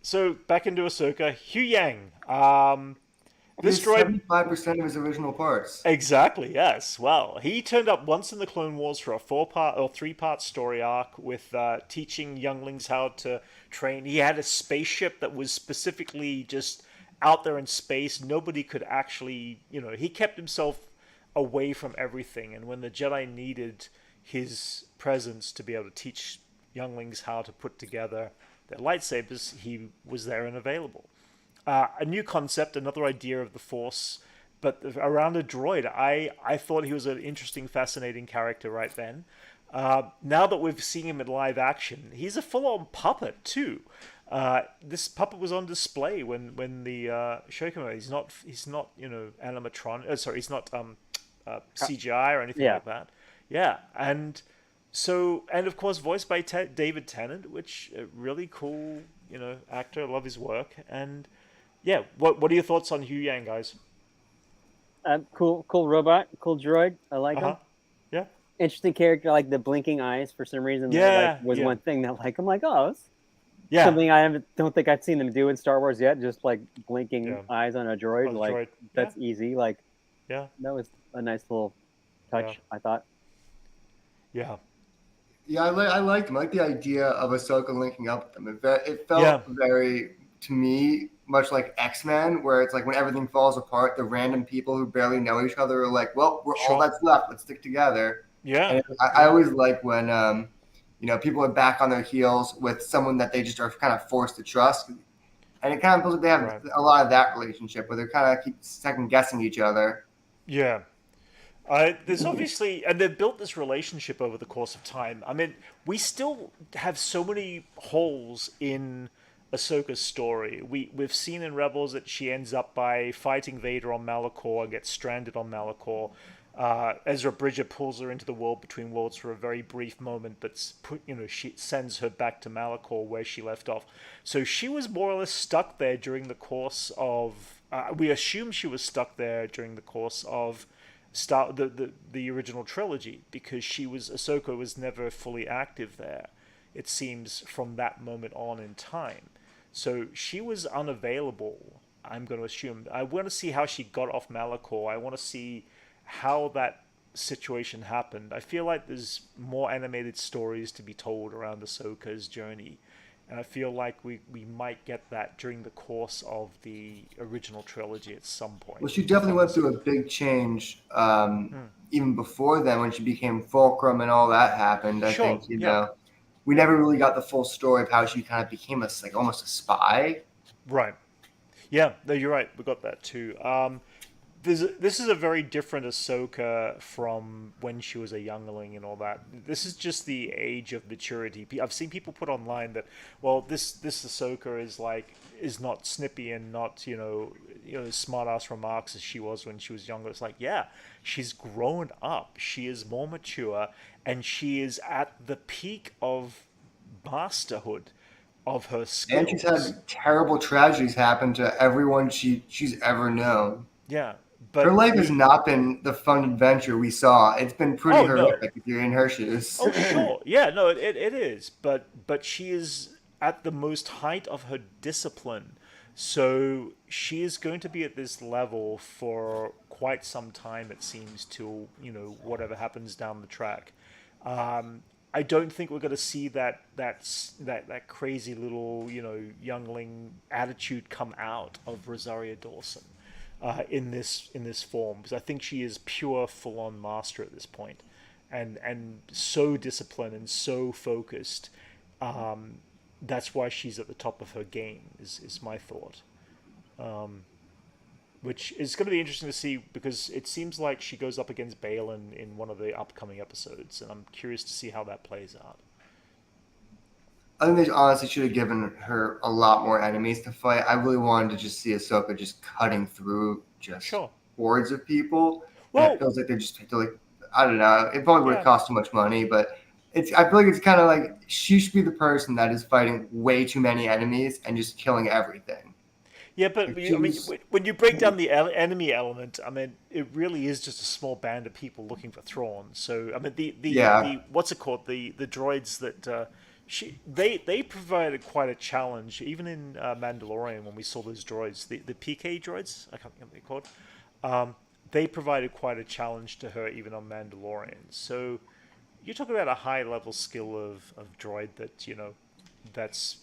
So back into Ahsoka, Hugh Yang. he This has droid 75% of his original parts. exactly, yes. Well, he turned up once in the Clone Wars for a 4-part or 3-part story arc with teaching younglings how to train. He had a spaceship that was specifically just out there in space. Nobody could actually, he kept himself away from everything. And when the Jedi needed his presence to be able to teach younglings how to put together their lightsabers, he was there and available. A new concept, another idea of the Force, but around a droid. I thought he was an interesting, fascinating character right then. Now that we've seen him in live action, he's a full-on puppet too. This puppet was on display when the show came out. He's not animatron. Sorry, he's not CGI or anything Yeah. like that. Yeah, and of course voiced by David Tennant, which a really cool actor. I love his work. And yeah, what are your thoughts on Hugh Yang, guys? Cool robot, cool droid. I like Uh huh. him. Yeah. Interesting character, like the blinking eyes for some reason. Like Yeah. was Yeah. one thing that like I'm like, oh, that's Yeah. something don't think I've seen them do in Star Wars yet. Just like blinking Yeah. eyes on a droid, On the like droid. Yeah. that's easy. Like Yeah. that was a nice little Yeah. touch, I thought. Yeah. Yeah, I liked him. I like the idea of Ahsoka linking up with them. It felt Yeah. very, to me, much like X-Men, where it's like when everything falls apart, the random people who barely know each other are like, well, we're all Sure. that's left. Let's stick together. Yeah. And I always like when, people are back on their heels with someone that they just are kind of forced to trust. And it kind of feels like they have Right. a lot of that relationship where they're kind of keep second guessing each other. Yeah. There's obviously, and they've built this relationship over the course of time. I mean, we still have so many holes in Ahsoka's story. We've seen in Rebels that she ends up by fighting Vader on Malachor, gets stranded on Malachor. Ezra Bridger pulls her into the world between worlds for a very brief moment, but she sends her back to Malachor where she left off. So she was more or less stuck there during the course of. We assume she was stuck there during the course of the original trilogy, because Ahsoka was never fully active there, it seems, from that moment on in time. So she was unavailable, I'm going to assume. I want to see how she got off Malachor. I want to see how that situation happened. I feel like there's more animated stories to be told around Ahsoka's journey. And I feel like we might get that during the course of the original trilogy at some point. Well, she definitely went through a big change even before then when she became Fulcrum and all that happened. I Sure. think, Yeah. we never really got the full story of how she kind of became almost a spy. Right. Yeah. No, you're right. We got that too. This is a very different Ahsoka from when she was a youngling and all that. This is just the age of maturity. I've seen people put online that, well, this Ahsoka is not snippy and not smart ass remarks as she was when she was younger. It's like, yeah, she's grown up. She is more mature, and she is at the peak of masterhood of her skills. And she's had terrible tragedies happen to everyone she's ever known. Yeah, Her but life has not been the fun adventure we saw. It's been pretty oh no. horrific if you're in her shoes. Oh sure, yeah, no, it is, but she is at the most height of her discipline, so she is going to be at this level for quite some time. It seems, till whatever happens down the track. I don't think we're going to see that crazy little youngling attitude come out of Rosaria Dawson in this form, because I think she is pure full on master at this point, and so disciplined and so focused. That's why she's at the top of her game. Is my thought. Which is going to be interesting to see, because it seems like she goes up against Balin in one of the upcoming episodes, and I'm curious to see how that plays out. I think they honestly should have given her a lot more enemies to fight. I really wanted to just see Ahsoka just cutting through Sure. hordes of people. And Well, it feels like I don't know. It probably would have yeah. cost too much money, but I feel like it's kind of like she should be the person that is fighting way too many enemies and just killing everything. Yeah, but Like I mean, she's when you break down the enemy element, I mean, it really is just a small band of people looking for Thrawn. So, I mean, yeah. the what's it called? The droids that they provided quite a challenge, even in Mandalorian when we saw those droids, the PK droids. I can't think what they're called. They provided quite a challenge to her even on Mandalorian. So, you're talking about a high level skill of droid that that's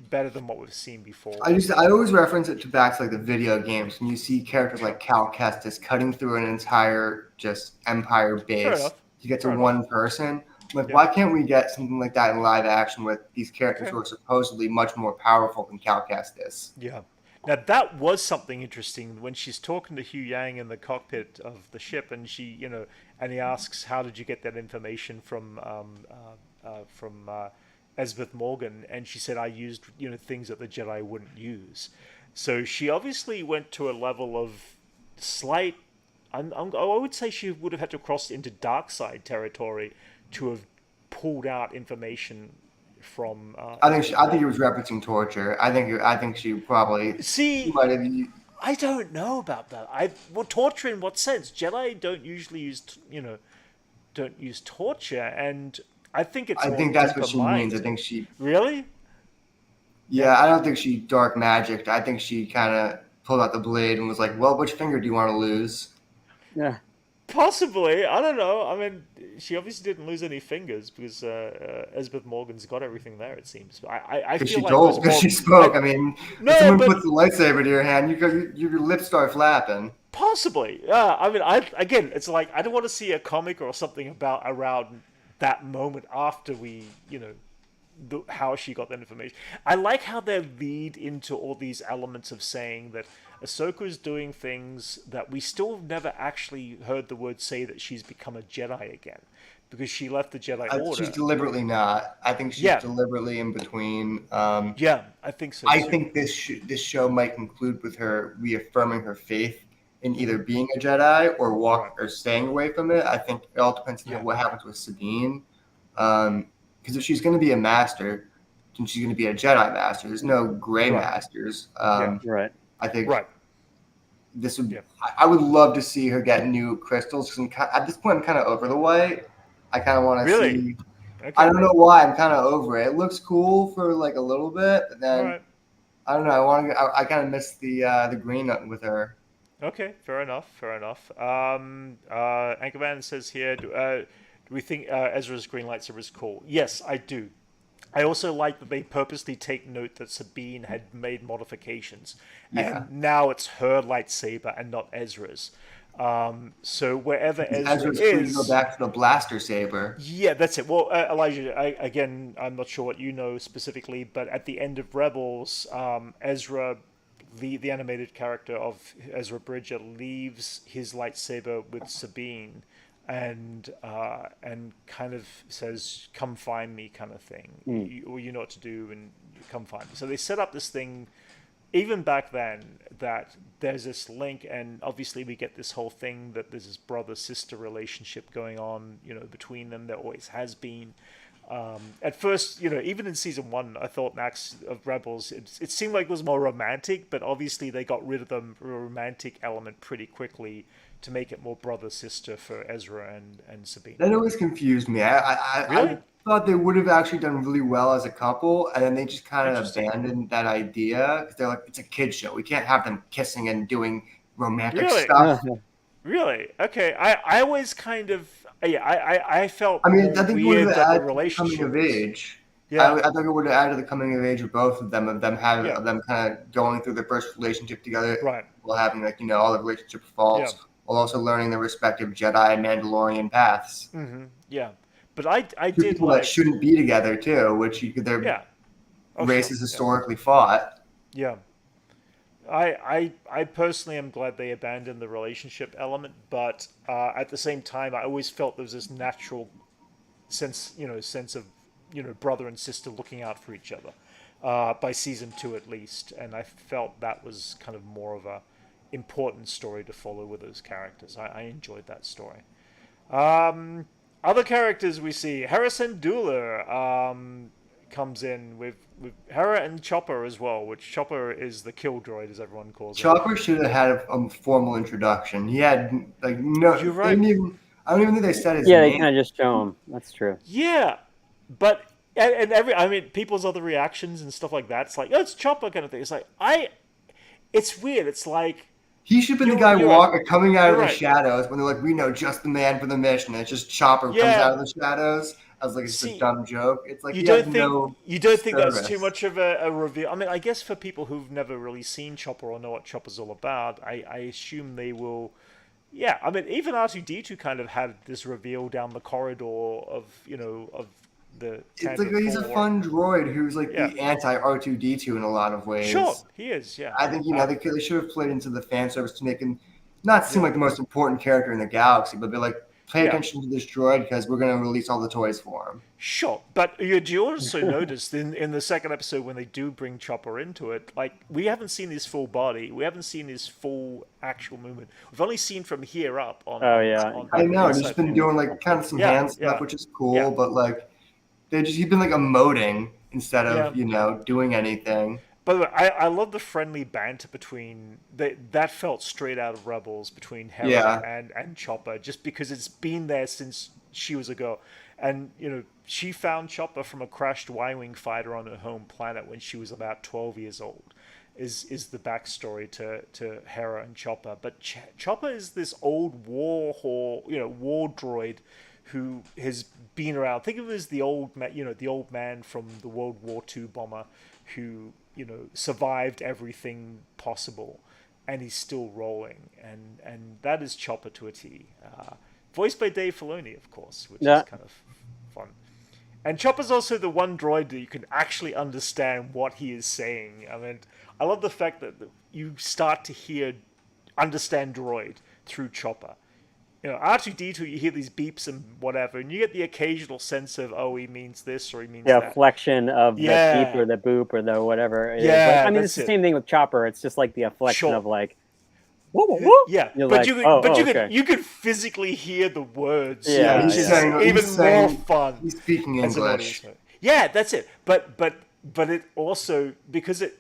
better than what we've seen before. I always reference it to back to like the video games when you see characters Sure. like Cal Kestis cutting through an entire just empire Fair base enough. to get to Fair enough. one person. Like, Yeah. why can't we get something like that in live action with these characters Okay. who are supposedly much more powerful than Cal Kestis? Yeah. Now that was something interesting when she's talking to Hugh Yang in the cockpit of the ship, and and he asks, "How did you get that information from Elsbeth Morgan?" And she said, "I used things that the Jedi wouldn't use." So she obviously went to a level of slight. I would say she would have had to cross into dark side territory to have pulled out information from Elsbeth I think he Morgan. was referencing torture. I think she probably See, might have. I don't know about that. Well, torture in what sense? Jedi don't usually use don't use torture, and I think it's I more think that's what deeper she means. I mind. think she. Really? Yeah. Yeah, I don't think she dark magicked. I think she kind of pulled out the blade and was like, "Well, which finger do you want to lose?" Yeah. Possibly. I don't know. I mean, she obviously didn't lose any fingers because Elsbeth Morgan's got everything there. It seems. I Because feel she like it was told, because more. she spoke. I mean, if No, someone but puts a lightsaber to your hand, your lips start flapping. possibly. I mean, again, it's like I don't want to see a comic or something about around that moment after we, how she got that information. I like how they lead into all these elements of saying that Ahsoka is doing things that we still never actually heard the word say that she's become a Jedi again, because she left the Jedi She's Order. deliberately not. I think she's Yeah, deliberately in between. yeah, I think so I too. think this show might conclude with her reaffirming her faith in either being a Jedi or Right. staying away from it. I think it all depends on Yeah. what happens with Sabine. Because if she's going to be a master, then she's going to be a Jedi master. There's no gray Right. masters. Yeah. Right. I think Right. this would. Yeah. I would love to see her get new crystals. Because at this point, I'm kind of over the white. I kind of want to Really? see. I Okay. don't know why. I'm kind of over it. It looks cool for like a little bit, but All then right. I don't know. I want to. I kind of miss the green with her. Okay. Fair enough. Fair enough. Anchorman says here, do we think Ezra's green lightsaber is cool? Yes, I do. I also like that they purposely take note that Sabine had made modifications, Yeah. and now it's her lightsaber and not Ezra's. So wherever Because Ezra Ezra's free to go is, back to the blaster saber. yeah, that's it. Well, Elijah, again, I'm not sure what you know specifically, but at the end of Rebels, Ezra, the animated character of Ezra Bridger, leaves his lightsaber with Sabine, and kind of says, "Come find me," kind of thing, Mm. or you know what to do, and come find me. So they set up this thing even back then that there's this link, and obviously we get this whole thing that there's this brother sister relationship going on between them. There always has been. At first, even in season one, I thought Max of Rebels, it seemed like it was more romantic, but obviously they got rid of the romantic element pretty quickly to make it more brother sister for Ezra and Sabine. That always confused me. I Really thought they would have actually done really well as a couple, and then they just kind of interesting. abandoned that idea because they're like, it's a kid show. We can't have them kissing and doing romantic Really, stuff. really. Okay, I always kind of yeah. I felt I mean, more I think it would have weird that the added to the coming relationship of was. age. Yeah, I think it would have added to the coming of age of both yeah. of them kind of going through their first relationship together Right. while having like all the relationship Yeah. faults, while also learning their respective Jedi and Mandalorian paths. Yeah. But I Two did people that like. shouldn't be together too, which their Yeah. Oh sure. races Yeah. historically fought. Yeah. I personally am glad they abandoned the relationship element, but at the same time, I always felt there was this natural sense of brother and sister looking out for each other by season two at least, and I felt that was kind of more of a important story to follow with those characters. I enjoyed that story. Other characters we see, Harrison Dooler comes in with Hera and Chopper as well, which Chopper is the kill droid, as everyone calls it. Chopper should have had a formal introduction. He had like no. You're They right. didn't even, I don't even think they said his Yeah, name. they kind of just show him. That's true. Yeah, but and I mean, people's other reactions and stuff like that. It's like, oh, it's Chopper kind of thing. It's like it's weird. It's like He should have been the You're- guy you're walking, coming out of You're the right. shadows when they're like, we know just the man for the mission. And it's just Chopper comes Yeah. out of the shadows. I was like, it's See, a dumb joke. It's like you he don't had think no you don't think that's service. too much of a reveal? I mean, I guess for people who've never really seen Chopper or know what Chopper's all about, I assume they will. Yeah, I mean, even R2D2 kind of had this reveal down the corridor of the. It's like Tantive he's a 4. fun droid who's like Yeah. the anti R2D2 in a lot of ways. Sure, he is. Yeah, I think they should have played into the fan service to make him not seem like the most important character in the galaxy, but be like, pay Yeah. attention to this droid because we're going to release all the toys for him. Sure, but you also noticed in the second episode when they do bring Chopper into it, like we haven't seen his full body, we haven't seen his full actual movement. We've only seen from here up on. Oh, yeah. I know, the he's inside been view. doing like kind of some Yeah, hand stuff, yeah. which is cool, Yeah. but like he's been like emoting instead of Yeah. doing anything. By the way, I love the friendly banter between that felt straight out of Rebels between Hera Yeah. and Chopper, just because it's been there since she was a girl, and she found Chopper from a crashed Y-wing fighter on her home planet when she was about 12 years old. Is the backstory to Hera and Chopper, but Chopper is this old war droid who has been around. Think of him as the old man from the World War II bomber who survived everything possible, and he's still rolling, and that is Chopper to a T. Voiced by Dave Filoni, of course, which is kind of fun. And Chopper's also the one droid that you can actually understand what he is saying. I mean, I love the fact that you start to understand droid through Chopper. R2D2, you hear these beeps and whatever, and you get the occasional sense of, oh, he means this or he means that. Flexion of the beep or the boop or the whatever. Yeah, I mean, it's the same thing with Chopper. It's just like the afflection of like, whoa, whoa, whoa. Yeah, You're but like, you could physically hear the words. Yeah, which he's is saying- even he's more saying- fun. He's speaking as an English. audience member. Yeah, that's it. But it also, because it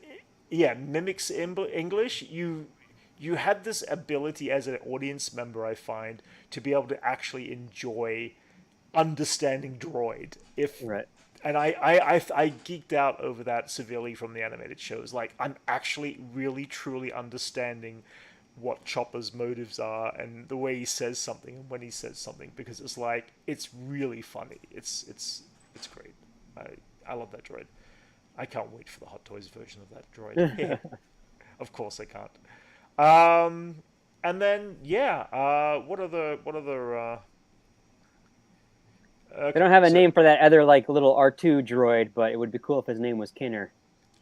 mimics English, you have this ability as an audience member, I find, to be able to actually enjoy understanding droid. Right. And I geeked out over that severely from the animated shows. Like, I'm actually really truly understanding what Chopper's motives are and the way he says something and when he says something, because it's really funny. It's great. I love that droid. I can't wait for the Hot Toys version of that droid. Of course I can't. And then what other They don't have a name for that other like little R2 droid, but it would be cool if his name was Kinner.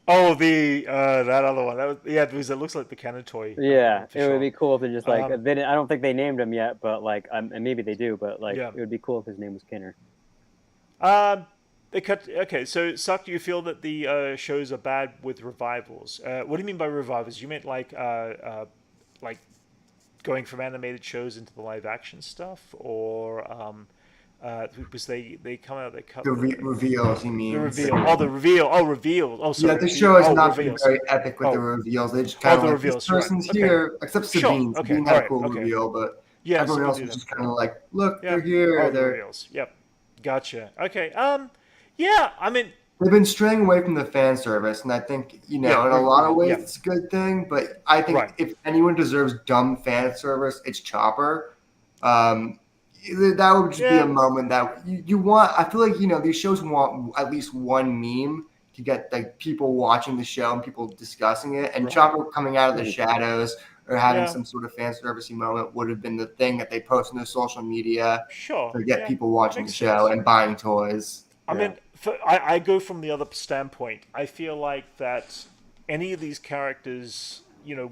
Oh, that other one. Because it looks like the Canon toy. Yeah, for it sure. would be cool if they just like Um, they didn't, I don't think they named him yet, but like and maybe they do, but like Yeah. it would be cool if his name was Kinner. Okay, so Suck, do you feel that the shows are bad with revivals? What do you mean by revivals? You meant like going from animated shows into the live action stuff, or because they come out, they cut The reveals, he means. the reveal. Oh, the reveal. Oh, reveals. Oh, sorry. Yeah, the show has not been reveals. very epic with the reveals. They just kind of the like, reveals, this you're right. person's Okay. here, except Sure, Sabine. okay, Sabine had a alright, cool okay. reveal, but Yeah, everyone so else we'll was do just that. kind of like, look, Yeah. they're here. Oh, the They're reveals. Yep. Gotcha. Okay. Yeah. I mean, They've been straying away from the fan service, and I think, in a lot of ways it's a good thing, but I think if anyone deserves dumb fan service, it's Chopper. That would just be a moment that you want. I feel like, these shows want at least one meme to get like people watching the show and people discussing it, and Chopper coming out of the shadows or having some sort of fan servicey moment would have been the thing that they post on their social media to get people watching the show and buying toys. I mean, I go from the other standpoint. I feel like that any of these characters,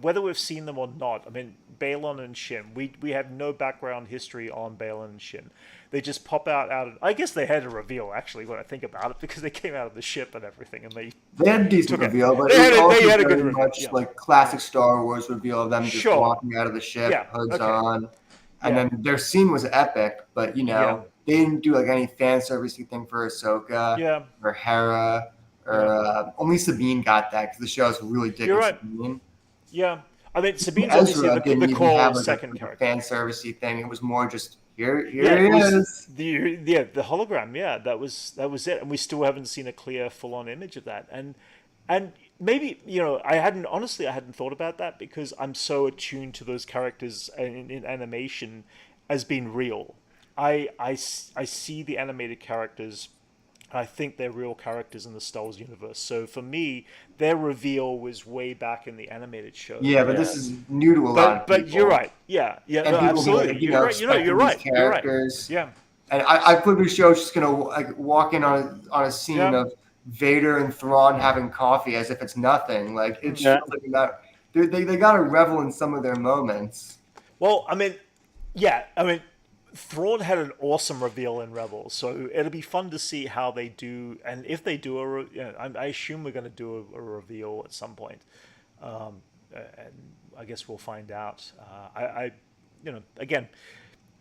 whether we've seen them or not, I mean, Balon and Shin, we have no background history on Balon and Shin. They just pop out of... I guess they had a reveal, actually, when I think about it, because they came out of the ship and everything, and they had a decent reveal, but they it was also had a good very reveal, much like classic Star Wars reveal of them just walking out of the ship, hoods okay. on. And Yeah. then their scene was epic, but Yeah. they didn't do like any fan servicey thing for Ahsoka Yeah. or Hera or Yeah. only Sabine got that because the show's really You're digging right. Sabine. Yeah. I mean, Sabine's obviously Ezra the didn't even have core like second a character. fan servicey thing. It was more just here Yeah, he it was is. the hologram. Yeah, that was it, and we still haven't seen a clear, full-on image of that. And maybe I hadn't thought about that because I'm so attuned to those characters in animation as being real. I see the animated characters. I think they're real characters in the Star Wars universe. So for me, their reveal was way back in the animated show. Yeah, but Yeah. this is new to a lot of But you're people, right. Yeah, yeah, and no, people be absolutely. like, You're right. You're expecting these right. You're right. characters. Yeah, And I put the show just gonna like walk in on a scene yeah. of Vader and Thrawn having coffee as if it's nothing. Like it Yeah. feels like they got to revel in some of their moments. Well, I mean, yeah. I mean, Thrawn had an awesome reveal in Rebels, so it'll be fun to see how they do, and if they do I assume we're going to do a reveal at some point, and I guess we'll find out. Again,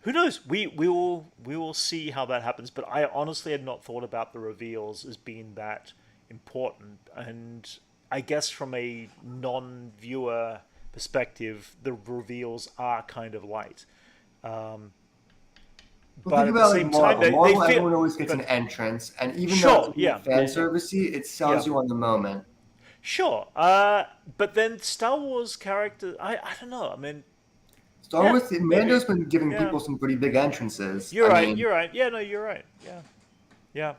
who knows? We will see how that happens. But I honestly had not thought about the reveals as being that important, and I guess from a non-viewer perspective, the reveals are kind of light. Well, But think at the about like same time, Marvel. Marvel, they feel. everyone always gets But an entrance, and even though sure, it's yeah, fan Yeah. servicey, it sells Yeah. you on the moment. sure. But then Star Wars characters, I don't know. I mean, Star yeah, Wars, maybe. Mando's been giving Yeah. people some pretty big entrances. You're I right. mean, You're right. Yeah, no, you're right. Yeah, yeah.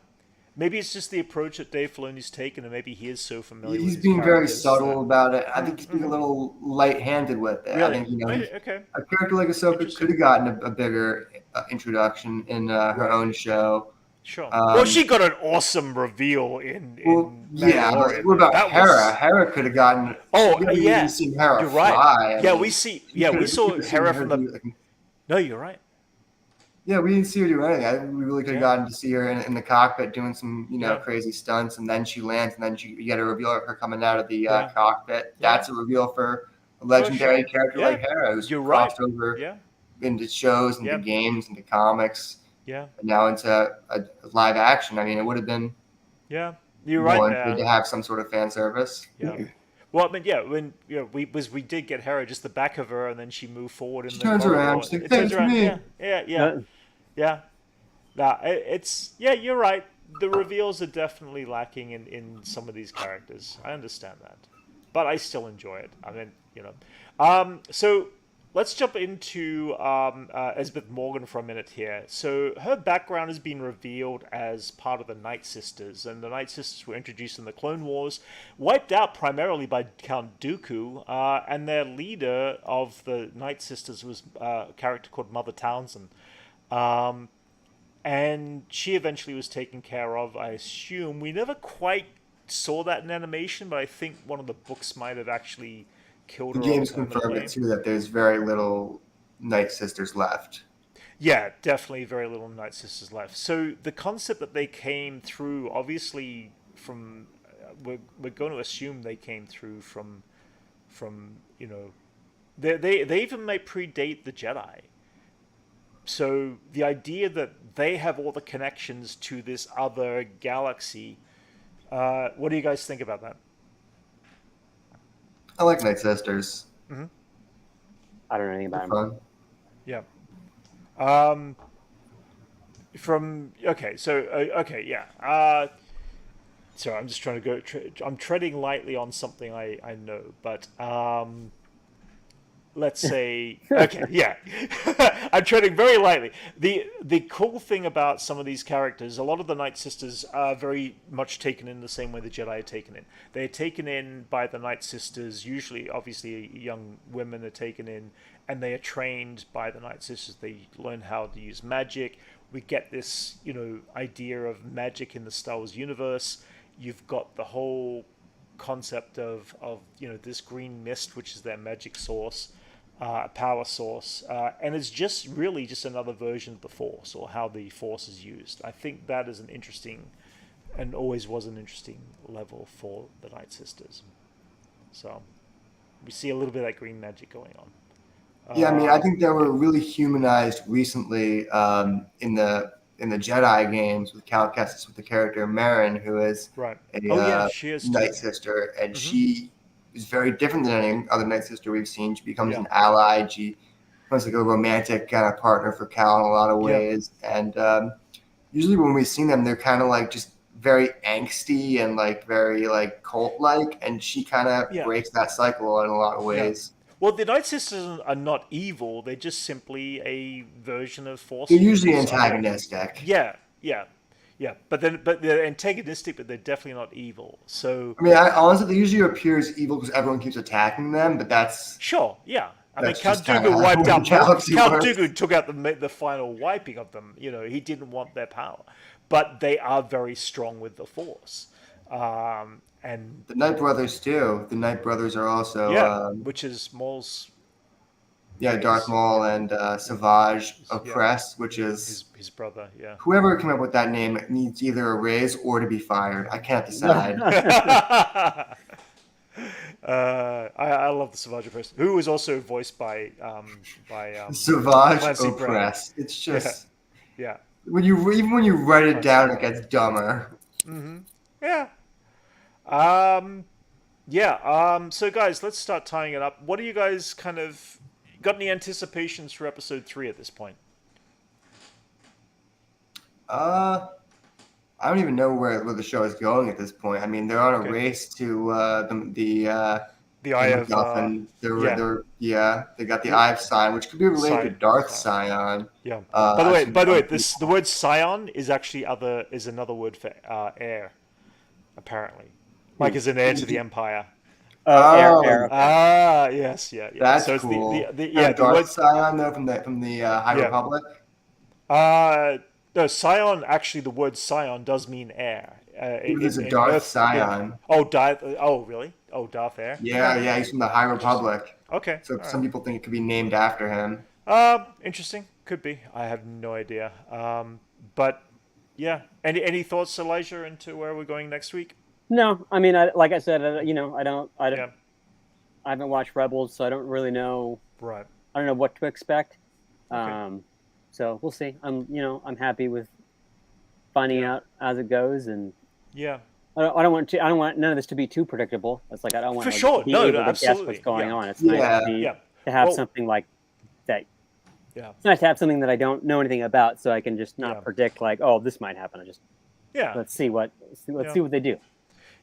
Maybe it's just the approach that Dave Filoni's taken, and maybe he is so familiar with he's his being very characters subtle that- about it. I think he's being a little light-handed with it. I Really? think Okay. a character like Ahsoka Interesting. could have gotten a bigger introduction in her Right. own show. Sure. Well, she got an awesome reveal in Mandalorian. What about That Hera? was- Hera could have gotten. Oh, we haven't yeah. even seen Hera You're right. fly. Yeah, we see. Yeah, we saw could've seen Hera her from the. do, like, No, you're right. yeah, we didn't see her do anything. We really could have Yeah. gotten to see her in the cockpit doing some, Yeah. crazy stunts, and then she lands, and then you get a reveal of her coming out of the Yeah. cockpit. Yeah. That's a reveal for a legendary sure. character Yeah. like Hera, who's You're right. crossed over Yeah, into shows, into Yeah. games, into comics, yeah, and now into a live action. I mean, it would have been yeah. You're right. warranted to have some sort of fan service. Yeah. Well, I mean, yeah. When we did get Hera, just the back of her, and then she moved forward. In She the turns corridor. around, she's like, It turns "Thank around. me." Yeah. Nah, it's yeah. You're right. The reveals are definitely lacking in some of these characters. I understand that, but I still enjoy it. I mean, So let's jump into Elizabeth Morgan for a minute here. So her background has been revealed as part of the Night Sisters, and the Night Sisters were introduced in the Clone Wars, wiped out primarily by Count Dooku, and their leader of the Night Sisters was a character called Mother Townsend. And she eventually was taken care of, I assume. We never quite saw that in animation, but I think one of the books might have actually killed The her. game's permanently. confirmed it too that there's very little Night Sisters left. Yeah, definitely very little Night Sisters left. So the concept that they came through, obviously, from we're going to assume they came through from they even may predate the Jedi. So the idea that they have all the connections to this other galaxy, what do you guys think about that? I like Night Sisters. I don't know anything They're about him. fun. Yeah. So I'm just trying to go. I'm treading lightly on something I know, but let's say okay, yeah. I'm treading very lightly. The cool thing about some of these characters, a lot of the Night Sisters are very much taken in the same way the Jedi are taken in. They're taken in by the Night Sisters. Usually, obviously, young women are taken in, and they are trained by the Night Sisters. They learn how to use magic. We get this, idea of magic in the Star Wars universe. You've got the whole concept of this green mist, which is their magic source, power source, and it's just really just another version of the Force, or how the Force is used. I think that is an interesting, and always was an interesting level for the Night Sisters. So we see a little bit of that green magic going Yeah, I mean, I think they were really humanized recently in the Jedi games with Cal Kestis with the character Marin, who is Right. a Oh yeah, she is too. Night Sister, and Mm-hmm. she is very different than any other Night Sister we've seen. She becomes Yeah. an ally. She becomes like a romantic kind of partner for Cal in a lot of Yeah. ways. And usually when we've seen them, they're kind of like just very angsty and like very like cult like, and she kind of Yeah. breaks that cycle in a lot of Yeah. ways. Well, the Night Sisters are not evil. They're just simply a version of Force They're usually users. I mean, antagonistic. yeah, yeah, yeah. But they're antagonistic, but they're definitely not evil. So I mean, honestly, they usually appear as evil because everyone keeps attacking them, but sure, yeah. I mean, that's Count just kind Dooku of wiped how out. the galaxy Count works. Dooku took out the final wiping of them. You know, he didn't want their power, but they are very strong with the Force. And The Night Brothers too. The Night Brothers are also, yeah, which is Maul's Darth race. Maul and Savage Yeah, Oppress, which is his brother. Yeah. whoever came up with that name needs either a raise or to be fired. I can't decide. I love the Savage person, who was also voiced by Savage Clancy Brent. Oppress. It's just Yeah, even when you write it Clancy down, Brent. it gets dumber. yeah, yeah. So guys, let's start tying it up. What do you guys kind of got any anticipations for episode 3 at this point? I don't even know where the show is going at this point. I mean, they're on a Okay. race to The Eye of MacGuffin. yeah. They got the Eye of Sion, which could be related to Scion. Darth Sion. Yeah. I've By seen the way, other people. the word scion is actually another word for heir, apparently, like as an heir to the Empire. Air. Okay. Ah, yes, yeah. That's So it's cool. the Not the Darth word. Sion though from the High Yeah. Republic. No, scion. Actually, the word scion does mean heir. There's a Darth Sion. Oh, Darth. Oh, really? Oh, Darth heir. Yeah, he's from the High Republic. Okay. So all some right. people think it could be named after him. Interesting. Could be. I have no idea. But yeah. Any thoughts, Elijah, into where we're going next week? No, I mean, like I said, I don't. Yeah. I haven't watched Rebels, so I don't really know. Right. I don't know what to expect. Okay. So we'll see. I'm happy with finding out as it goes, and Yeah. I don't want none of this to be too predictable. It's like I don't want For to sure. be No, able to guess absolutely. what's going Yeah. on. It's Yeah. nice to have Well, something like that. Yeah. It's nice to have something that I don't know anything about, so I can just not Yeah. predict like, oh, this might happen. Yeah. Let's see what they do.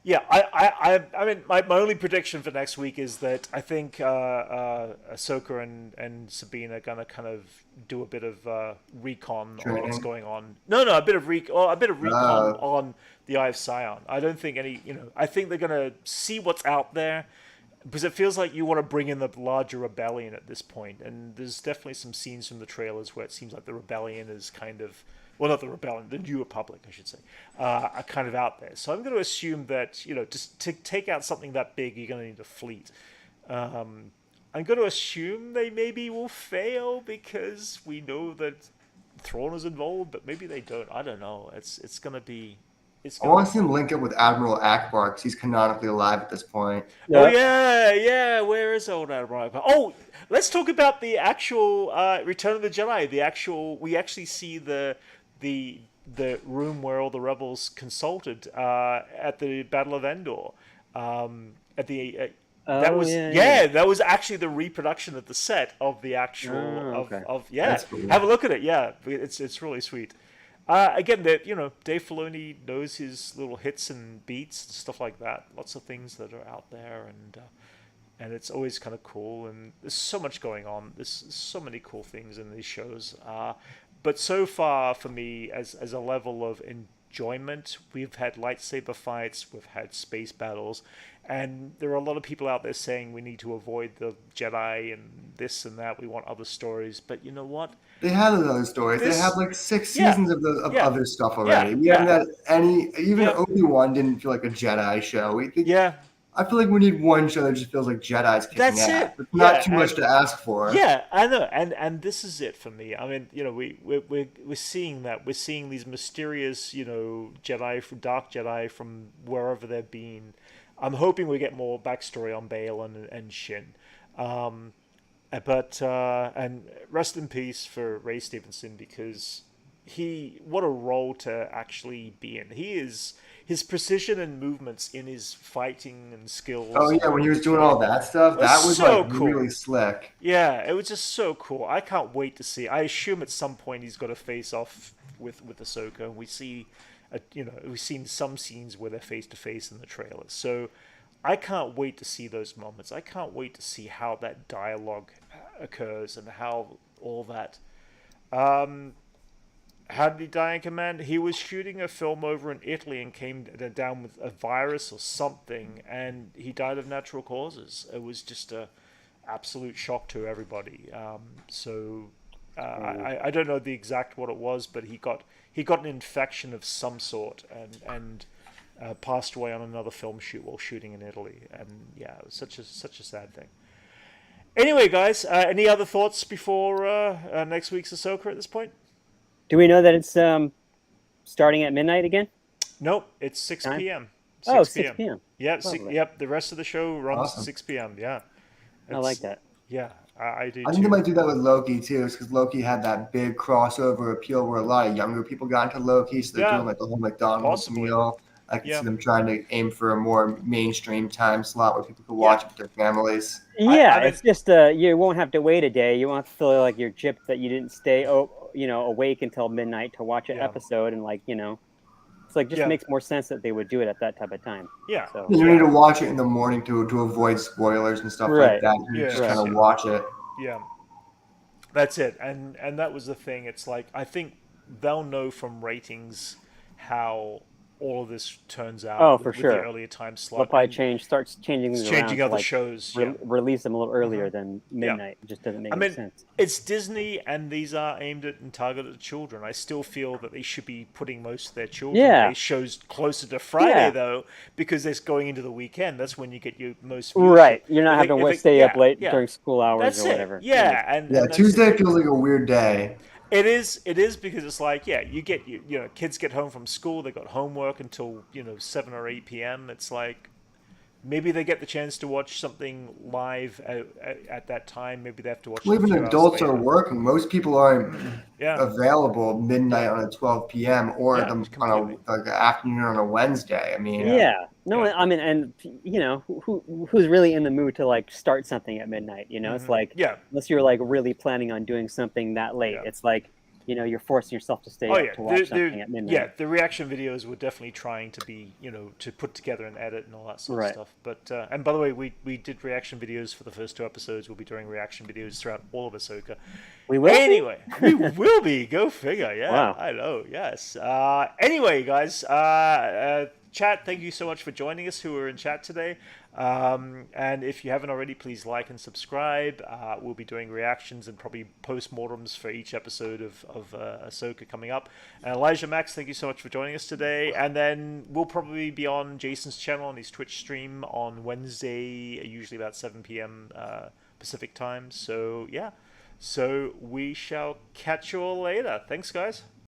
Yeah, I mean, my only prediction for next week is that I think Ahsoka and Sabine are gonna kind of do a bit of recon on what's Training. going on. No, a bit of recon on the Eye of Sion. I don't think I think they're gonna see what's out there, because it feels like you want to bring in the larger rebellion at this point, and there's definitely some scenes from the trailers where it seems like the rebellion is kind of. Well, not the rebellion, the New Republic, I should say, are kind of out there. So I'm going to assume that, just to take out something that big, you're going to need a fleet. I'm going to assume they maybe will fail because we know that Thrawn is involved, but maybe they don't. I don't know. It's going to be. I want to see him link up with Admiral Akbar because he's canonically alive at this point. Oh yeah. Where is old Admiral Akbar? Oh, let's talk about the actual Return of the Jedi. We actually see the room where all the rebels consulted at the Battle of Endor. That was actually the reproduction of the set of the actual okay. That's cool. Have a look at it. Yeah, it's really sweet. Again, that Dave Filoni knows his little hits and beats and stuff like that. Lots of things that are out there, and it's always kind of cool. And there's so much going on. There's so many cool things in these shows. But so far, for me, as a level of enjoyment, we've had lightsaber fights, we've had space battles, and there are a lot of people out there saying we need to avoid the Jedi and this and that. We want other stories. But you know what? They had those other stories. They have like 6 seasons of other stuff already. We haven't had any. Even Obi-Wan didn't feel like a Jedi show. I feel like we need one show that just feels like Jedi's kicking That's ass. it. It's not too much to ask for. Yeah, I know, and this is it for me. I mean, we're seeing that. We're seeing these mysterious, Jedi from Dark Jedi from wherever they've been. I'm hoping we get more backstory on Bale and Shin. And But and rest in peace for Ray Stevenson, because what a role to actually be in. His precision and movements in his fighting and Oh skills yeah, on when he was the doing show all that stuff, was that was like so cool. really slick. Yeah, it was just so cool. I can't wait to see. I assume at some point he's got to face off with Ahsoka, and we see, we've seen some scenes where they're face to face in the trailers. So I can't wait to see those moments. I can't wait to see how that dialogue occurs and how all that. Um, how did he die in command? He was shooting a film over in Italy and came down with a virus or something, and he died of natural causes. It was just a absolute shock to everybody. I don't know the exact what it was, but he got an infection of some sort and passed away on another film shoot while shooting in Italy. And yeah, it was such a sad thing. Anyway, guys, any other thoughts before next week's Ahsoka at this point? Do we know that it's starting at midnight again? Nope, it's Time? 6 p.m. Oh, 6 6 p.m. p.m. Yep, Lovely. yep. The rest of the show runs Awesome. 6 p.m. Yeah, I like that. Yeah, I do I think they too. might do that with Loki too, because Loki had that big crossover appeal where a lot of younger people got into Loki, so they're Yeah, doing like the whole McDonald's possibly. meal. I can Yeah. see them trying to aim for a more mainstream time slot where people can Yeah. watch it with their families. Yeah, I mean, it's just you won't have to wait a day. You won't feel like you're gypped that you didn't stay awake until midnight to watch an Yeah. episode, and it's like just Yeah. makes more sense that they would do it at that type of time. Yeah. So You need to watch it in the morning to avoid spoilers and stuff like Right. that. You Yeah. just Right. kind of watch it. Yeah. That's it. And that was the thing. It's like I think they'll know from ratings how all of this turns out Oh, for with the sure. earlier time they'll slot. probably And start changing things changing around other to shows. Yeah. release them a little earlier than midnight. It just doesn't make I any mean, sense. it's Disney, and these are aimed at and targeted at children. I still feel that they should be putting most of their children-based shows closer to Friday, though, because it's going into the weekend. That's when you get your most viewership. Right, you're not having to stay up late during school hours That's or it. whatever. Yeah, and that's Tuesday it. feels like a weird day. It is because it's like, yeah, kids get home from school, they got homework until 7 or 8 p.m. It's like maybe they get the chance to watch something live at that time. Maybe they have to watch. Well, it a even few hours adults are later. working. Most people aren't Yeah. available midnight on a 12 p.m. or Yeah, on completely. a like afternoon on a Wednesday. I mean, No, Yeah. I mean, and who's really in the mood to like start something at midnight? It's like Yeah. unless you're like really planning on doing something that late, Yeah. it's like you're forcing yourself to stay Oh up yeah, to watch something at midnight. yeah. The reaction videos were definitely trying to be, to put together and edit and all that sort of Right. stuff. But and by the way, we did reaction videos for the first 2 episodes. We'll be doing reaction videos throughout all of Ahsoka. We will. Anyway, we will be. Go figure. Yeah, Wow. I know. Yes. Anyway, guys, chat, thank you so much for joining us who are in chat today. And if you haven't already, please like and subscribe. We'll be doing reactions and probably post-mortems for each episode of Ahsoka coming up. And Elijah Max, thank you so much for joining us today. And then we'll probably be on Jason's channel on his Twitch stream on Wednesday, usually about 7 p.m. Pacific time. So, yeah. So we shall catch you all later. Thanks, guys.